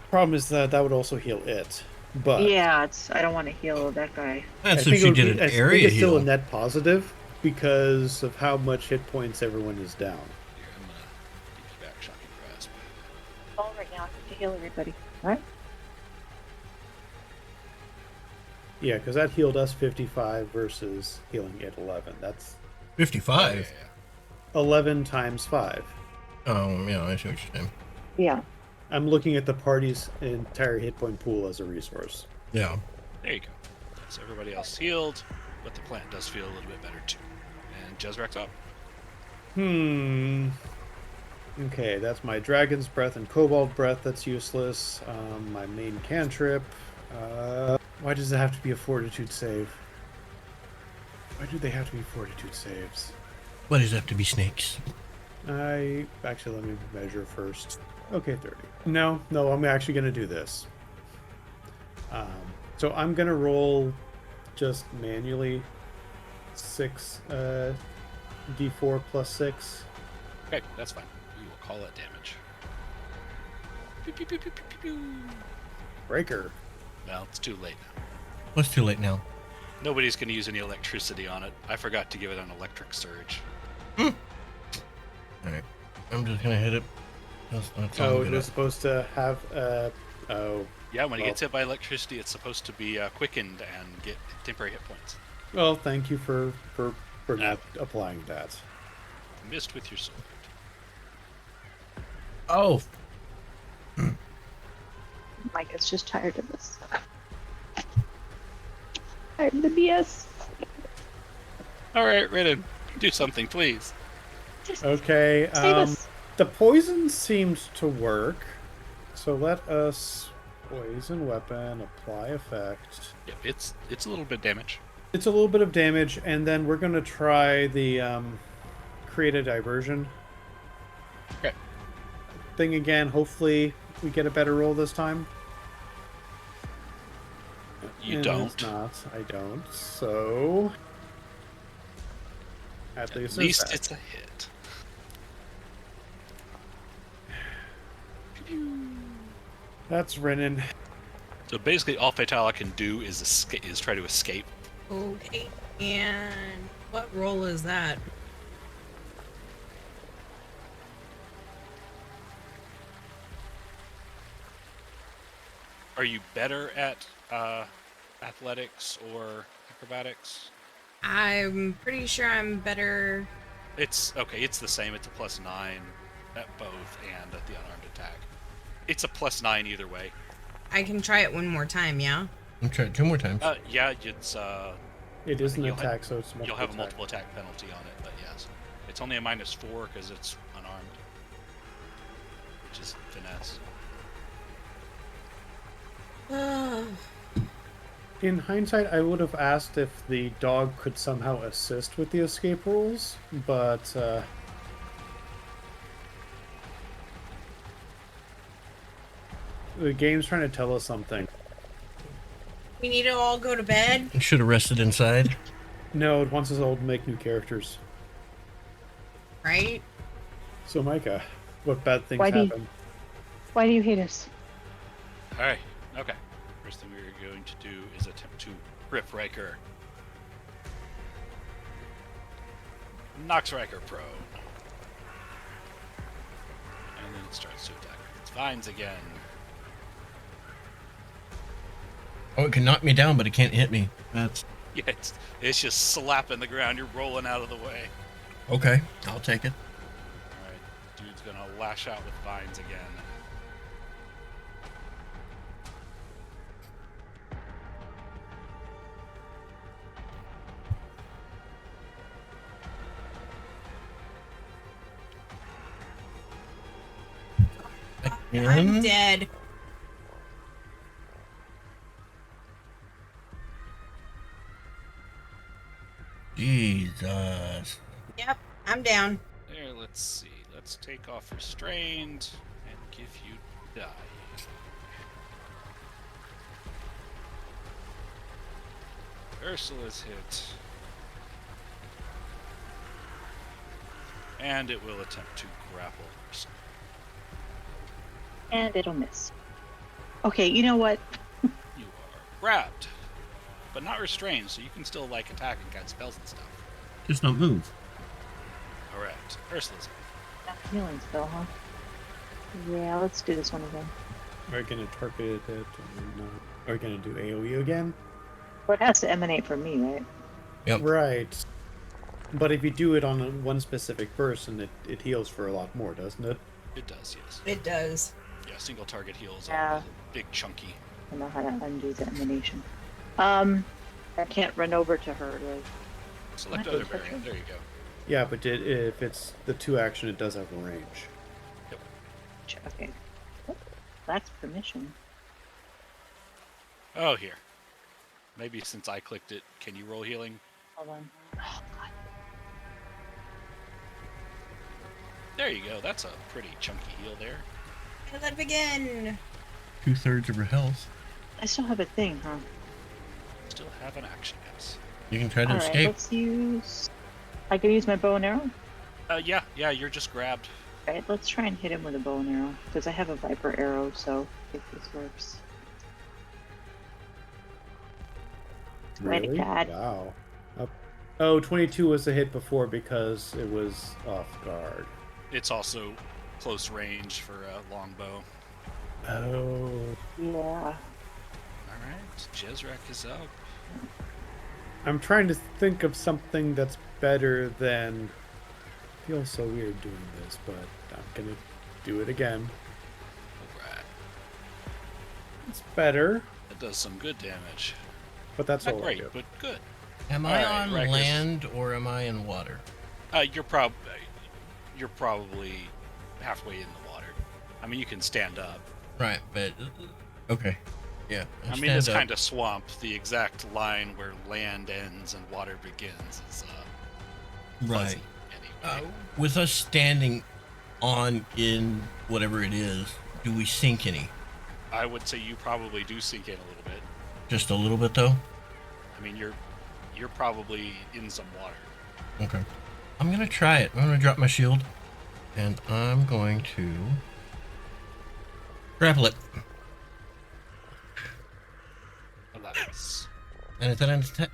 Problem is that would also heal it, but Yeah, I don't want to heal that guy. That's I if think she it would did be, an I think area it's still heal. a net positive because of how much hit points everyone is down. Here, I'm gonna give you back shocking grasp. All right now, I need to heal everybody. All right. Yeah, because that healed us 55 versus healing it 11. That's 55. 11 times 5. Oh, yeah, I see what you're saying. Yeah. I'm looking at the party's entire hit point pool as a resource. Yeah. There you go. So everybody else healed, but the plant does feel a little bit better too. And Jezrek's up. Okay, that's my Dragon's Breath and Cobalt Breath. That's useless. My main cantrip. Why does it have to be a Fortitude save? Why do they have to be Fortitude saves? Why does it have to be snakes? Actually, let me measure first. Okay, 30. No, I'm actually going to do this. So I'm going to roll just manually 6 d4 plus 6. Okay, that's fine. We will call that damage. Pew, pew, pew, pew, pew, pew, pew. Breaker. Well, it's too late now. What's too late now? Nobody's going to use any electricity on it. I forgot to give it an electric surge. Alright. I'm just gonna hit it. That's all Oh, I'm it good was at. supposed to have oh. Yeah, when it Well. gets hit by electricity, it's supposed to be quickened and get temporary hit points. Well, thank you for not applying that. Missed with your sword. Oh, Micah's just tired of this. Tired of the BS. All right, Ridden, do something, please. Just Okay, save us. the poison seems to work. So let us poison weapon apply effect. Yep, it's a little bit damage. It's a little bit of damage, and then we're gonna try the create a diversion Okay. thing again. Hopefully, we get a better roll this time. You And don't. It's not. I don't. So at least, there's that. it's a hit. That's Renan. So basically, all Fatala can do is try to escape. Okay. And what roll is that? Are you better at athletics or acrobatics? I'm pretty sure I'm better. It's okay. It's the same. It's a +9 at both and at the unarmed attack. It's a +9 either way. I can try it one more time, yeah? I'm trying 2 more times. Yeah, it's It is an you'll have- attack, so it's multiple you'll have a attack. multiple attack penalty on it, but yes, it's only a -4 because it's unarmed, which is finesse. In hindsight, I would have asked if the dog could somehow assist with the escape rules, but the game's trying to tell us something. We need to all go to bed. I should have rested inside. No, it wants us all to make new characters. Right? So, Micah, what bad things Why do you- happen? Why do you hate us? All right, okay. First thing we're going to do is attempt to rip Riker. Knocks Riker prone. And then it starts to attack. It's vines again. Oh, it can knock me down, but it can't hit me. That's Yeah, it's just slapping the ground. You're rolling out of the way. okay. I'll take it. All right, dude's gonna lash out with vines again. I'm Again? dead. Jeez. Yes. Yep, I'm down. There, let's see. Let's take off restrained and give you die. Ursula's hit. And it will attempt to grapple Ursula. And it'll miss. Okay, you know what? You are grabbed, but not restrained, so you can still like attack and cast spells and stuff. Just not move. Alright, Ursula's. Not healing spell, huh? Yeah, let's do this one again. Are we going to target it? Or no? Are we going to do AoE again? Well, it has to emanate from me, right? Yep. Right. But if you do it on one specific person, it heals for a lot more, doesn't it? It does, yes. It does. Yeah, single target heals Yeah. are big chunky. I know how to undo the emanation. I can't run over to her. Like, Select What? other variant. There you go. Yeah, but if it's the 2 action, it does have a range. okay. Oh, that's permission. Oh, here. Maybe since I clicked it, can you roll healing? Hold on. Oh, God. There you go. That's a pretty chunky heal there. I live again. 2/3 of her health. I still have a thing, huh? Still have an action, yes. You can try to Alright, escape. let's use... I can use my bow and arrow? Yeah, you're just grabbed. Alright, let's try and hit him with a bow and arrow. Because I have a viper arrow, so if this works. Ready, Really? Dad? Wow. Oh, 22 was the hit before because it was off guard. It's also close range for a longbow. Oh. Yeah. Alright, Jezrek is up. I'm trying to think of something that's better than... Feels so weird doing this, but I'm gonna do it again. Alright. It's better, That does some good damage. but that's Not all I great, do. but good. Am I Alright, on Riker's- land or am I in water? You're probably halfway in the water. I mean, you can stand up. Right, but okay. Yeah. I mean, it's kind of swamp. The exact line where land ends and water begins is right. fuzzy anyway. With us standing on in whatever it is, do we sink any? I would say you probably do sink in a little bit. Just a little bit though. I mean, you're probably in some water. Okay. I'm gonna try it. I'm gonna drop my shield, and I'm going to grapple it. Alas. And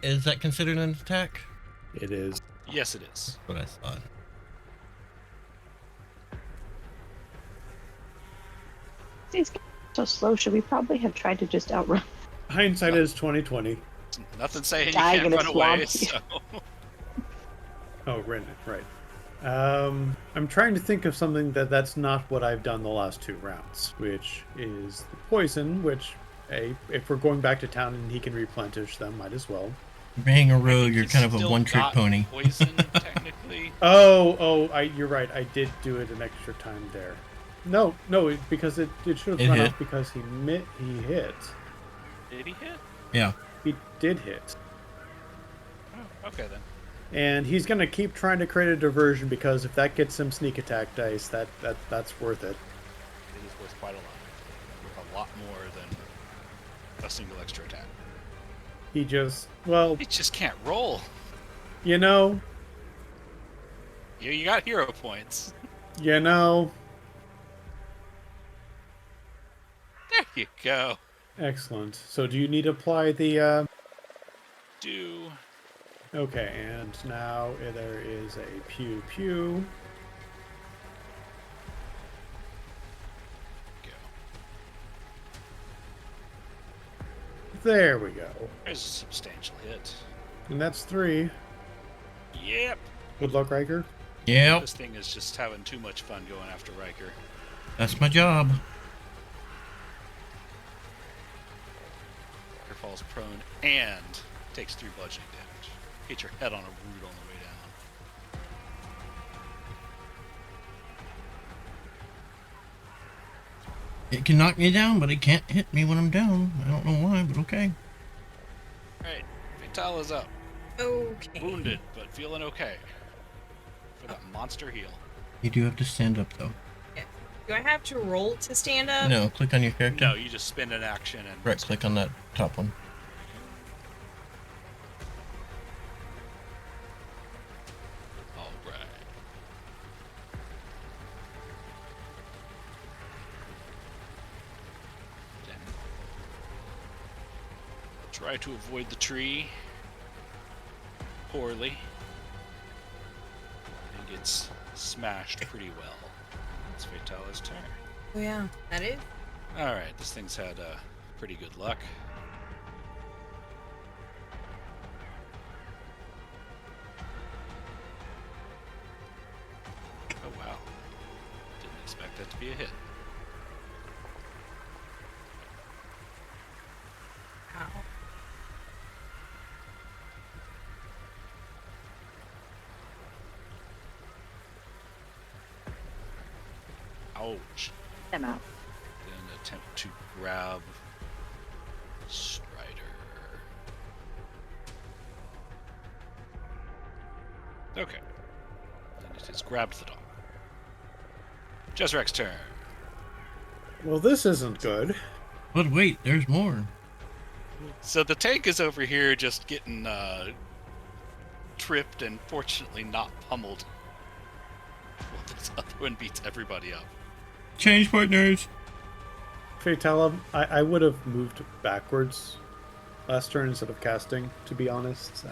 is that considered an attack? It is. Yes, it is. That's what I thought. These guys are so slow. Should we probably have tried to just outrun? Hindsight is 20/20. Nothing saying you Dying can't in a run away. swamp. So. Oh, right. I'm trying to think of something that's not what I've done the last 2 rounds, which is the poison, which, hey, if we're going back to town and he can replenish them, might as well. Being a rogue, you're He's kind of a still one-trick got pony. Poison, technically. You're right. I did do it an extra time there. No, because it should It have run hit. off because he hit. Did he hit? Yeah. He did hit. Oh, okay then. And he's gonna keep trying to create a diversion because if that gets him sneak attack dice, that's worth it. It is worth quite a lot. Worth a lot more than a single extra attack. He just He just can't roll. you know. You got hero points. There There you go. Excellent. So do you need to apply the Do. Okay, and now there is a pew pew. Go. There we go. There's a substantial hit. And that's 3. Yep. Good luck, Riker. Yep. This thing is just having too much fun going after Riker. That's my job. Riker falls prone and takes 3 bludgeoning damage. Hit your head on a root on the way down. It can knock me down, but it can't hit me when I'm down. I don't know why, but okay. Alright, Vital is up. Okay. Wounded, but feeling okay. for that monster heal. You do have to stand up, though. Yeah. Do I have to roll to stand up? No, click on your character. No, you just spend an action and Right, click on that top one. All right. Then try to avoid the tree poorly. And gets smashed pretty well. It's Fatala's turn. Oh yeah, that is. Alright, this thing's had pretty good luck. Oh wow. Didn't expect that to be a hit. Ow. Ouch. I'm out. Then attempt to grab Strider. Okay. Then it has grabbed the dog. Jezrek's turn. Well, this isn't good. But wait, there's more. So the tank is over here just getting tripped and fortunately not pummeled. Well, this other one beats everybody up. Change partners. Fatala, I would have moved backwards last turn instead of casting, to be honest.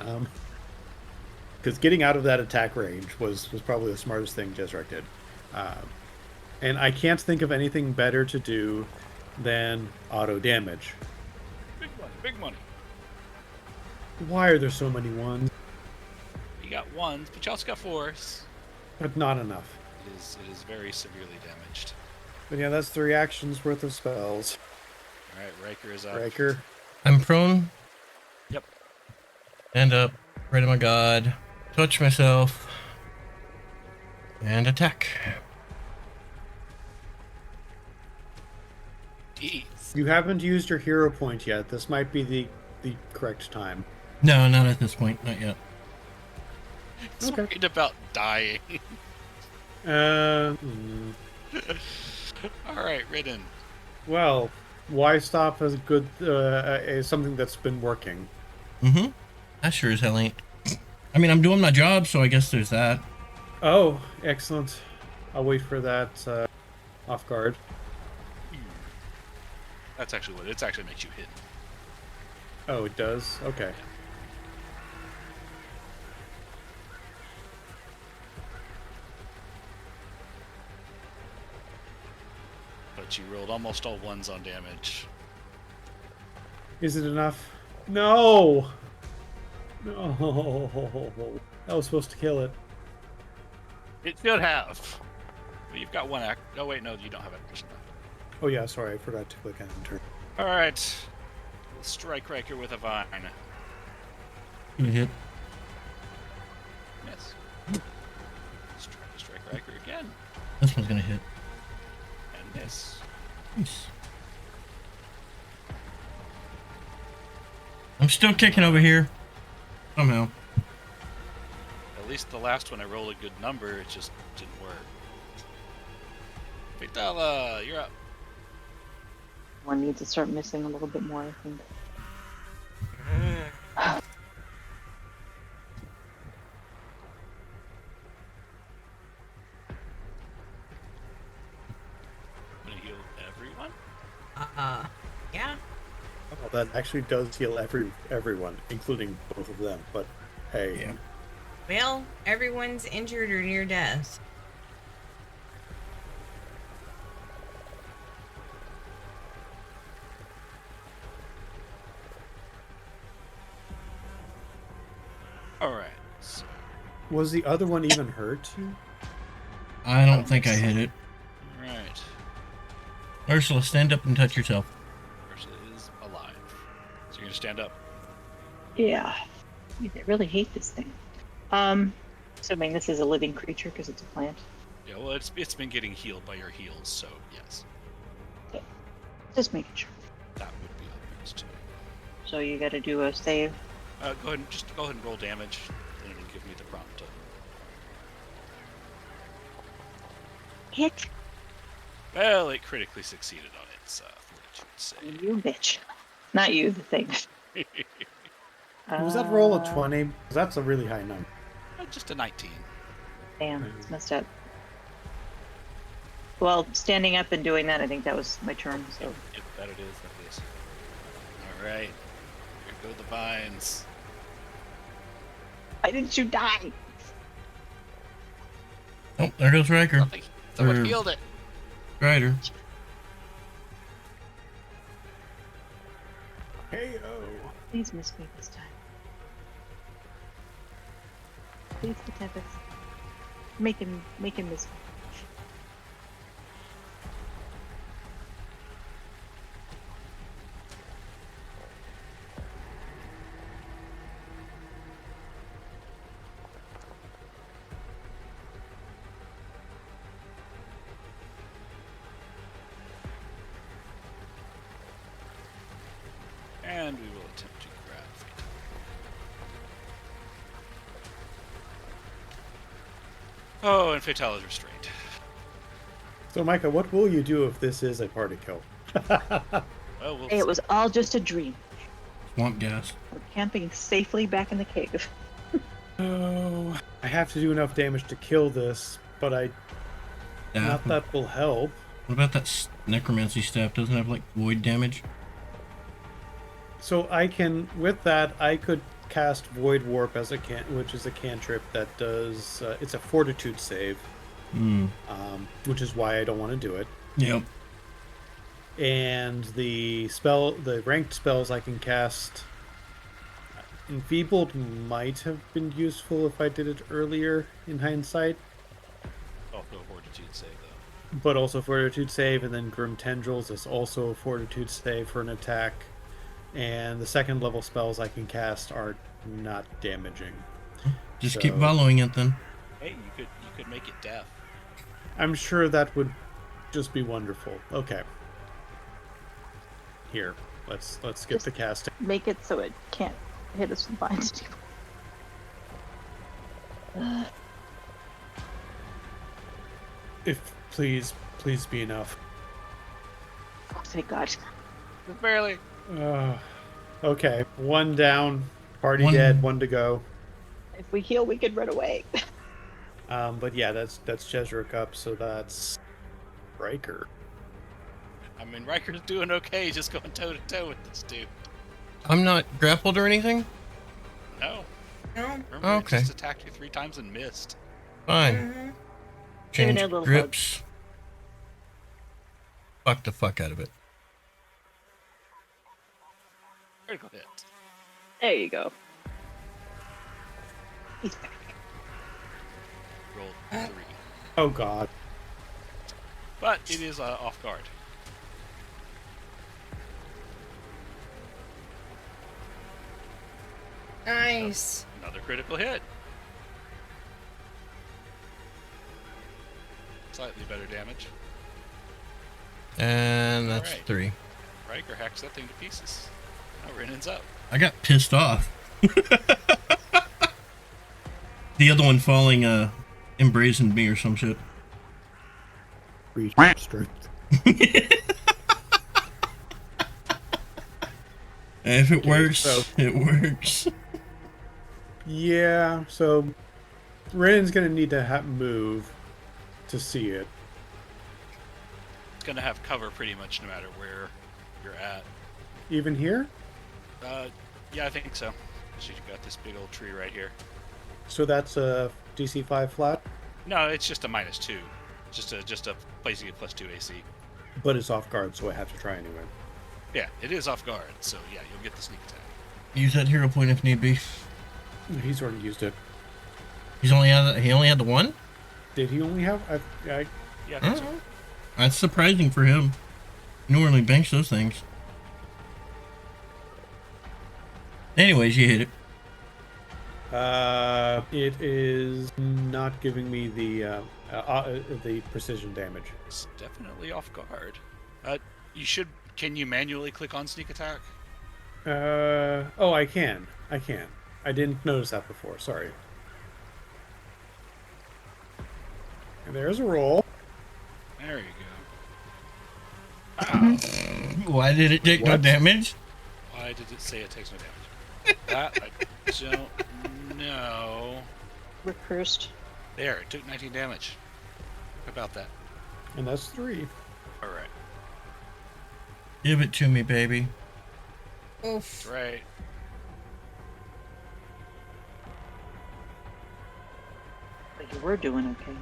Because getting out of that attack range was probably the smartest thing Jezrek did. And I can't think of anything better to do than auto damage. Big money, big money. Why are there so many ones? You got ones, but you also got fours. But not enough. It is very severely damaged. But yeah, that's 3 actions worth of spells. Alright, Riker is up. Riker. I'm prone. Yep. Stand up. Pray to my god. Touch myself. And attack. Jeez. You haven't used your hero point yet. This might be the correct time. No, not at this point. Not yet. He's Okay. worried about dying. Alright, Ridden. Well, why stop as good something that's been working? Mm-hmm. I sure as hell ain't. I mean, I'm doing my job, so I guess there's that. Oh, excellent. I'll wait for that off guard. That's actually what it actually makes you hit. Oh, it does? Okay. But you rolled almost all ones on damage. Is it enough? No! No. That was supposed to kill it. It should have. But you've got one act. Oh wait, no, you don't have action. Oh yeah, sorry, I forgot to click enter. Alright. Strike Riker with a vine. Gonna hit. Miss. Strike Riker again. This one's gonna hit. And miss. Nice. I'm still kicking over here. Somehow. At least the last one I rolled a good number, it just didn't work. Vitala, you're up. One needs to start missing a little bit more, I think. I'm gonna heal everyone. Yeah. Oh, that actually does heal everyone, including both of them. But hey, Yeah. Well, everyone's injured or near death. Alright. So, was the other one even hurt? I don't think I hit it. right. Ursula, stand up and touch yourself. Ursula is alive. So you're gonna stand up. Yeah. I really hate this thing. Assuming this is a living creature because it's a plant. Yeah, well, it's been getting healed by your heals, so yes, Just making sure. that would be obvious too. So you gotta do a save. Go ahead and roll damage, and it'll give me the prompt. hit? Well, it critically succeeded on its fortitude save. You bitch. Not you, the thing. Was that roll a Uh, 20? 'Cause that's a really high number. Just a 19. Damn, it's messed up. Well, standing up and doing that, I think that was my turn, so. Yep, that it is. That it is. All right. Here go the vines. Why didn't you die? Oh, there goes Riker. Someone Or- healed it. Rider. Hey, Please miss me this time. Please, the Tempest. Make him miss me. And we will attempt to grab Fatal. Oh, and Fatal is restrained. So, Micah, what will you do if this is a party kill? Well, we'll Hey, see. it was all just a dream. Swamp gas. We're camping safely back in the cave. Oh, I have to do enough damage to kill this, but not that will help. What about that necromancy staff? Doesn't it have like void damage? So I can, with that, I could cast Void Warp as a which is a cantrip that does. It's a Fortitude save, which is why I don't want to do it. Yep. And the ranked spells I can cast. Enfeebled might have been useful if I did it earlier in hindsight, Oh, no fortitude save though. but also Fortitude save, and then Grim Tendrils is also a Fortitude save for an attack. And the second level spells I can cast are not damaging. Just keep So- following it then. Hey, you could make it death. I'm sure that would just be wonderful. Okay. Here, let's get Just- the casting. Make it so it can't hit us from behind. If please be enough. Oh, thank God. Just barely. Okay, one down, party One- dead, one to go. If we heal, we could run away. But yeah, that's Jezreel up, so that's Riker. I mean, Riker's doing okay, just going toe to toe with this dude. I'm not grappled or anything? No, No. remember, Okay. it just attacked you 3 times and missed. Fine. Mhm. Giving Change it a little grips. Fuck the fuck out of it. Critical hit. There you go. He's back. Rolled 3. Oh God. But it is off guard. Nice. Another critical hit. Slightly better damage. And that's Alright. 3. Riker hacks that thing to pieces. Now Renan's up. I got pissed off. The other one falling embrazened me or some shit. Reach strength. If it Okay, works, so- it works. Yeah, so Renan's gonna need to move to see it. It's gonna have cover pretty much no matter where you're at. Even here? Yeah, I think so. So you've got this big old tree right here. So that's a DC 5 flat, No, it's just a -2. Just a place you get +2 AC. but it's off guard, so I have to try anyway. Yeah, it is off guard, so yeah, you'll get the sneak attack. Use that hero point if need be. He's already used it. He only had the one? Did he only have? Yeah, I think so. That's surprising for him. He normally banks those things. Anyways, you hit it. It is not giving me the precision damage. It's definitely off guard. You should. Can you manually click on sneak attack? Oh, I can. I didn't notice that before. Sorry. And there's a roll. There you go. Ow. Why did it take no What? damage? Why did it say it takes no damage? That I don't know. We're cursed. There, it took 19 damage. How about that? And that's 3. All right. Give it to me, baby. Oof. That's right. But you were doing okay.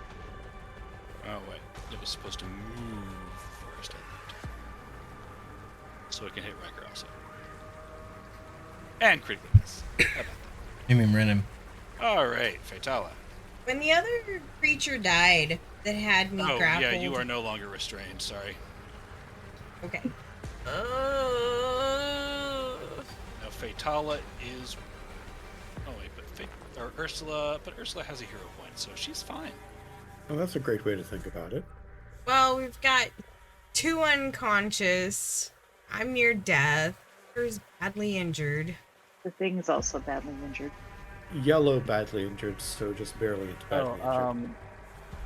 Oh, wait. It was supposed to move first, I think. So it can hit Riker also. And critical miss. How about You mean rent him? that? All right, Fatala. When the other creature died that had me Oh, grappled. yeah, you are no longer restrained. Sorry. Okay. Now, Fatala is... Oh, wait, or Ursula... But Ursula has a hero point, so she's fine. Oh, that's a great way to think about it. Well, we've got 2 unconscious. I'm near death. Who's badly injured. The thing's also badly injured. Yellow badly injured, so just barely badly injured.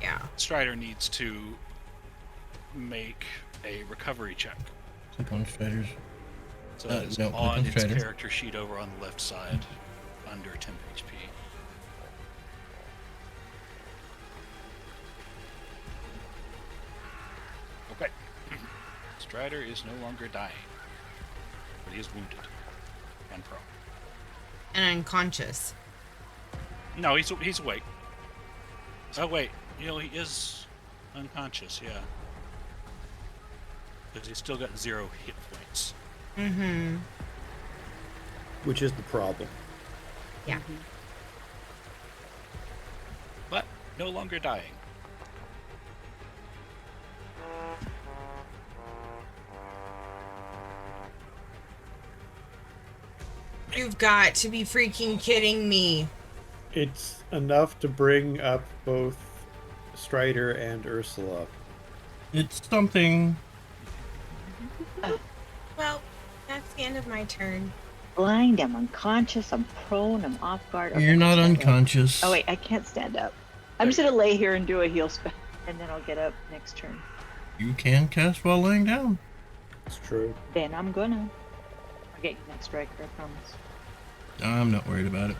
Yeah. Strider needs to make a recovery check. Click on Striders. So that is no, click on on its Strider. character sheet over on the left side, under 10 HP. Okay. Strider is no longer dying, but he is wounded and prone. And unconscious. No, he's awake. Oh wait, he is unconscious. Yeah, because he's still got 0 hit points. Mm-hmm. Which is the problem. Yeah. But no longer dying. You've got to be freaking kidding me. It's enough to bring up both Strider and Ursula. It's something. Well, that's the end of my turn. Blind, I'm unconscious, I'm prone, I'm off guard. Okay, You're not stand up. unconscious. Oh wait, I can't stand up. I'm just gonna lay here and do a heal spell, and then I'll get up next turn. You can cast while laying down. It's true. Then I'm gonna. I'll get you next striker, I promise. I'm not worried about it.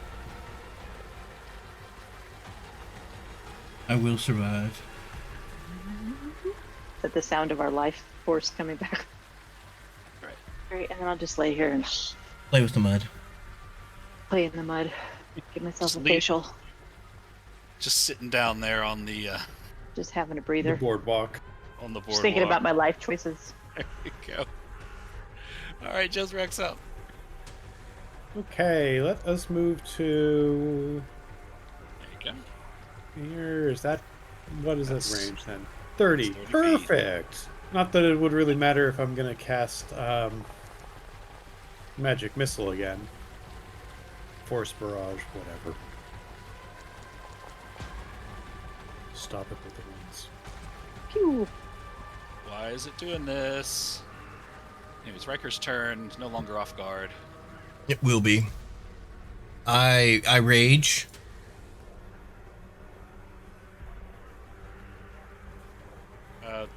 I will survive. But the sound of our life force coming back. Right. Alright, and then I'll just lay here and Play with the mud. play in the mud. Give myself a Sleep. facial. Just sitting down there on the Just having a The breather. boardwalk. boardwalk. Just thinking about my life choices. There you go. All right, Jezrex up. Okay, let us move to There you go. here. Is that what is this That's- range then? 30. 30 feet. Perfect. Not that it would really matter if I'm gonna cast magic missile again. Force barrage, whatever. Stop it with the ones. Pew! Why is it doing this? Anyway, it's Riker's turn. He's no longer off guard. It will be. I rage.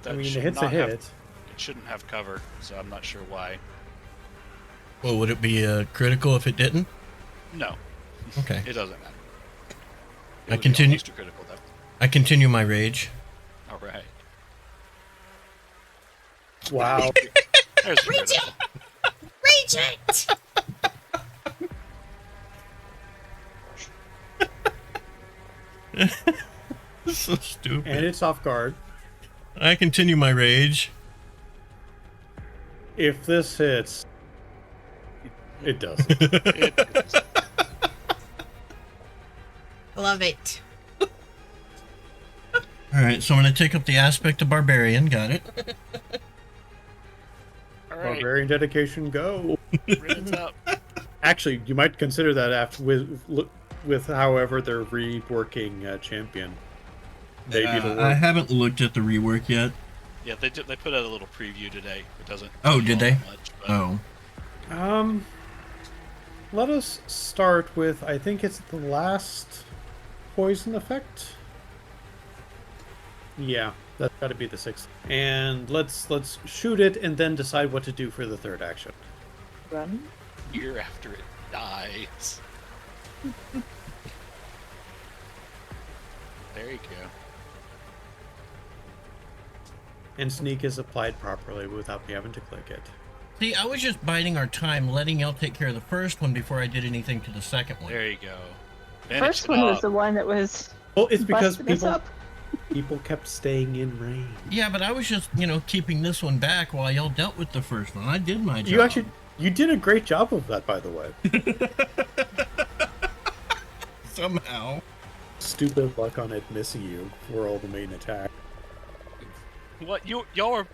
I mean, it hits a hit. It shouldn't have cover, so I'm not sure why. Well, would it be a critical if it didn't? No, Okay. it doesn't matter. It I would be continue- almost a critical though. I continue my rage. All right. Wow. There's the critical. Regent! So stupid. And it's off guard. I continue my rage. If this hits, it does. Love it. Alright, so I'm going to take up the aspect of Barbarian. Got it. All right. Barbarian dedication, go. Ribbons up. Actually, you might consider that after with however they're reworking champion. Maybe it'll I work. haven't looked at the rework yet. Yeah, they put out a little preview today. It doesn't. Oh, tell you did all they? that much, but Oh. Let us start with, I think it's the last poison effect. Yeah, that's got to be the 6th. And let's shoot it and then decide what to do for the 3rd action. Run. Year after it dies. There you go. And sneak is applied properly without me having to click it. See, I was just biding our time, letting y'all take care of the first one before I did anything to the second one. There you go. The Finish first it one was up. the one that was Well, it's because busting us up. people kept staying in range. Yeah, but I was just, keeping this one back while y'all dealt with the first one. I did my job. You did a great job of that, by the way. Somehow. Stupid luck on it missing you for all the main attack. What y'all are?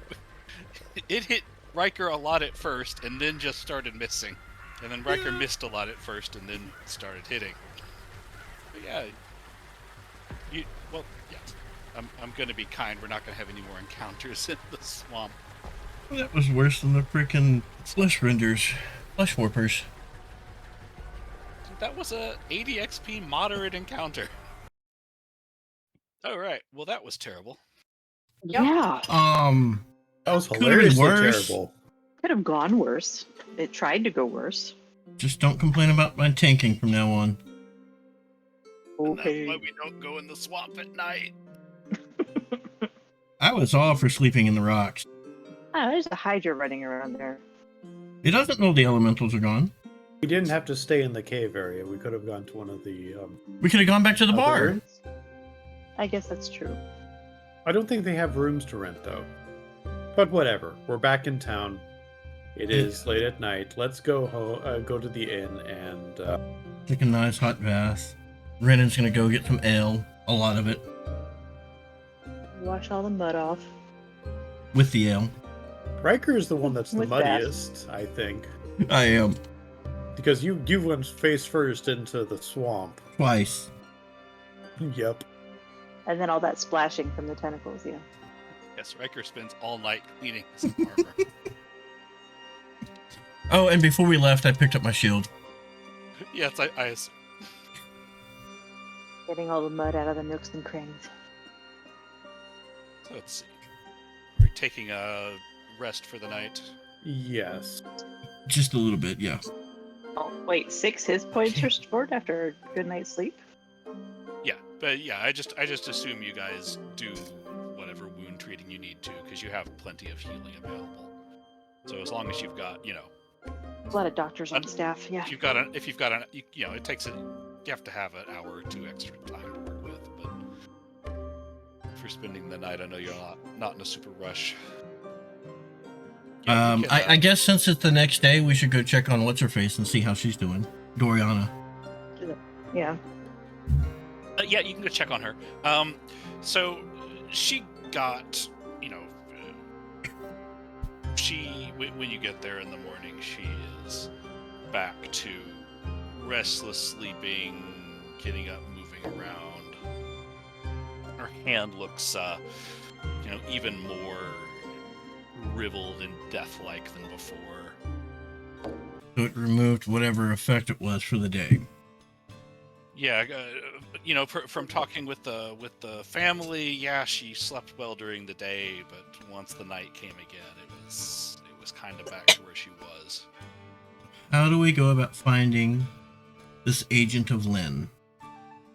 It hit Riker a lot at first, and then just started missing, and then Riker missed a lot at first, and then started hitting. But yeah, yeah. I'm gonna be kind. We're not gonna have any more encounters in the swamp. That was worse than the frickin' flesh renders. Flesh warpers. That was a 80 XP moderate encounter. All right. Well, that was terrible. Yeah, That was Could've been hilariously worse. terrible. could have gone worse. It tried to go worse. Just don't complain about my tanking from now on. And that's Okay. why we don't go in the swamp at night. I was all for sleeping in the rocks. Oh, there's a Hydra running around there. It doesn't know the elementals are gone. We didn't have to stay in the cave area. We could have gone to one of the. We could have gone back to the other bar. rooms. I guess that's true. I don't think they have rooms to rent though. But whatever. We're back in town. It is late at night. Let's go go to the inn and. Take a nice hot bath. Brennan's gonna go get some ale. A lot of it. Wash all the mud off. With the ale. Riker is the one that's the With that. muddiest, I think, I am. because you went face first into the swamp. Twice. Yep. And then all that splashing from the tentacles, yeah. Yes, Riker spends all night cleaning his armor. Oh, and before we left, I picked up my shield. Yes, I assume. Getting all the mud out of the nooks and crannies. So let's see. We're taking a rest for the night. Yes. Just a little bit, yeah. Oh, wait, 6 hit points restored after a good night's sleep? Yeah, but yeah, I just assume you guys do whatever wound treating you need to, because you have plenty of healing available. So as long as you've got, A lot of doctors on staff, yeah. if you've got it takes you have to have an hour or two extra time to work with. But if you're spending the night, I know you're not in a super rush. Yeah, we can, I guess since it's the next day, we should go check on what's her face and see how she's doing. Doriana. Yeah. yeah, you can go check on her. So she got, when you get there in the morning, she is back to restless sleeping, getting up, moving around. Her hand looks, even more riveled and death-like than before. So it removed whatever effect it was for the day. Yeah, from talking with the family, yeah, she slept well during the day, but once the night came again, it was kind of back to where she was. How do we go about finding this agent of Lynn?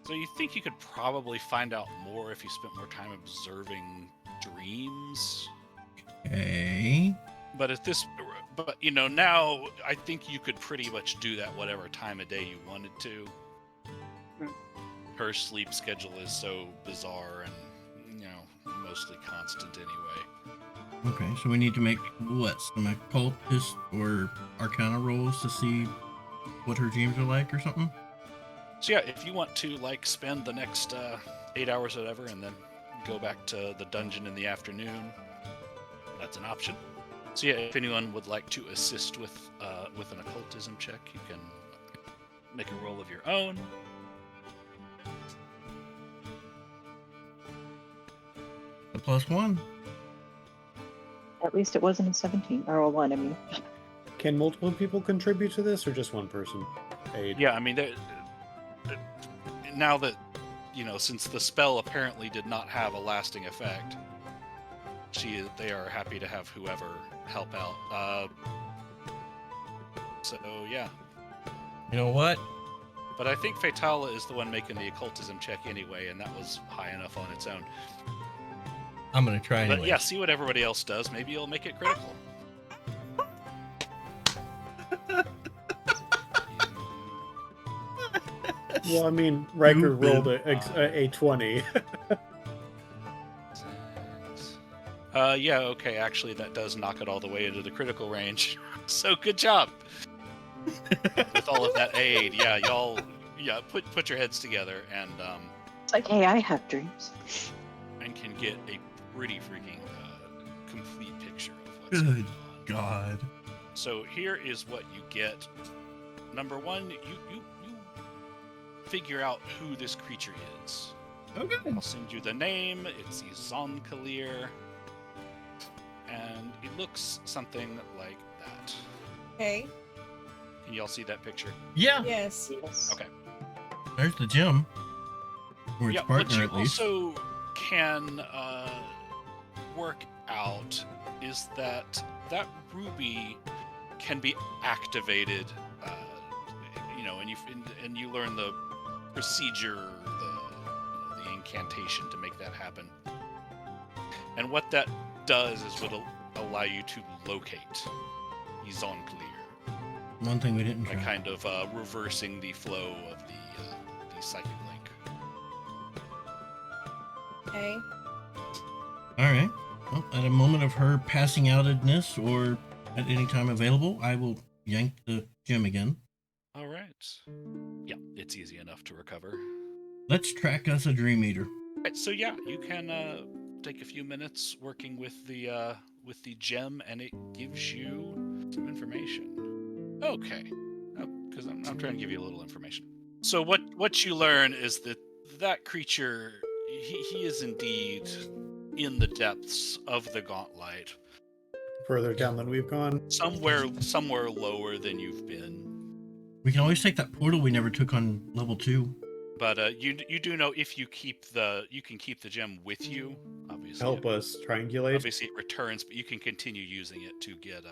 So you think you could probably find out more if you spent more time observing dreams? Okay. But now I think you could pretty much do that whatever time of day you wanted to. Her sleep schedule is so bizarre and, mostly constant anyway. Okay, so we need to make, what, some occultist or arcana rolls to see what her dreams are like or something? So yeah, if you want to, spend the next 8 hours or whatever and then go back to the dungeon in the afternoon, that's an option. So yeah, if anyone would like to assist with an occultism check, you can make a roll of your own. A +1. At least it wasn't a 17, or a 1, I mean. Can multiple people contribute to this, or just one person? Yeah, I mean, now that since the spell apparently did not have a lasting effect, they are happy to have whoever help out. So yeah. You know what? But I think Fatala is the one making the occultism check anyway, and that was high enough on its own. I'm gonna try anyway. But yeah, see what everybody else does. Maybe you'll make it critical. Well, I mean, Riker rolled a 20. Yeah, okay, actually that does knock it all the way into the critical range. So good job. With all of that aid, yeah, y'all put your heads together and It's like, hey, I have dreams. and can get a pretty freaking complete picture of what's Good going on. God. So here is what you get. Number one, you figure out who this creature is. Okay. I'll send you the name. It's Izon Kalir. And it looks something like that. Okay. Can y'all see that picture? Yeah. Yes. Yes. Okay. There's the gym. Or its What partner, you at least. also can work out is that ruby can be activated, and you learn the procedure, the incantation to make that happen. And what that does is it'll allow you to locate Izon Clear, One thing we didn't by try. kind of reversing the flow of the psychic link. Okay. All right. Well, at a moment of her passing outedness or at any time available, I will yank the gem again. All right. Yeah, it's easy enough to recover. Let's track us a Dream Eater. Right, so yeah, you can take a few minutes working with the gem, and it gives you some information. Okay, because I'm trying to give you a little information. So what you learn is that creature, he is indeed in the depths of the Gauntlet, Further down than we've gone. somewhere lower than you've been. We can always take that portal we never took on level 2. But you do know if you can keep the gem with you. Obviously, Help us triangulate. Obviously, it returns, but you can continue using it to get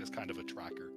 as kind of a tracker.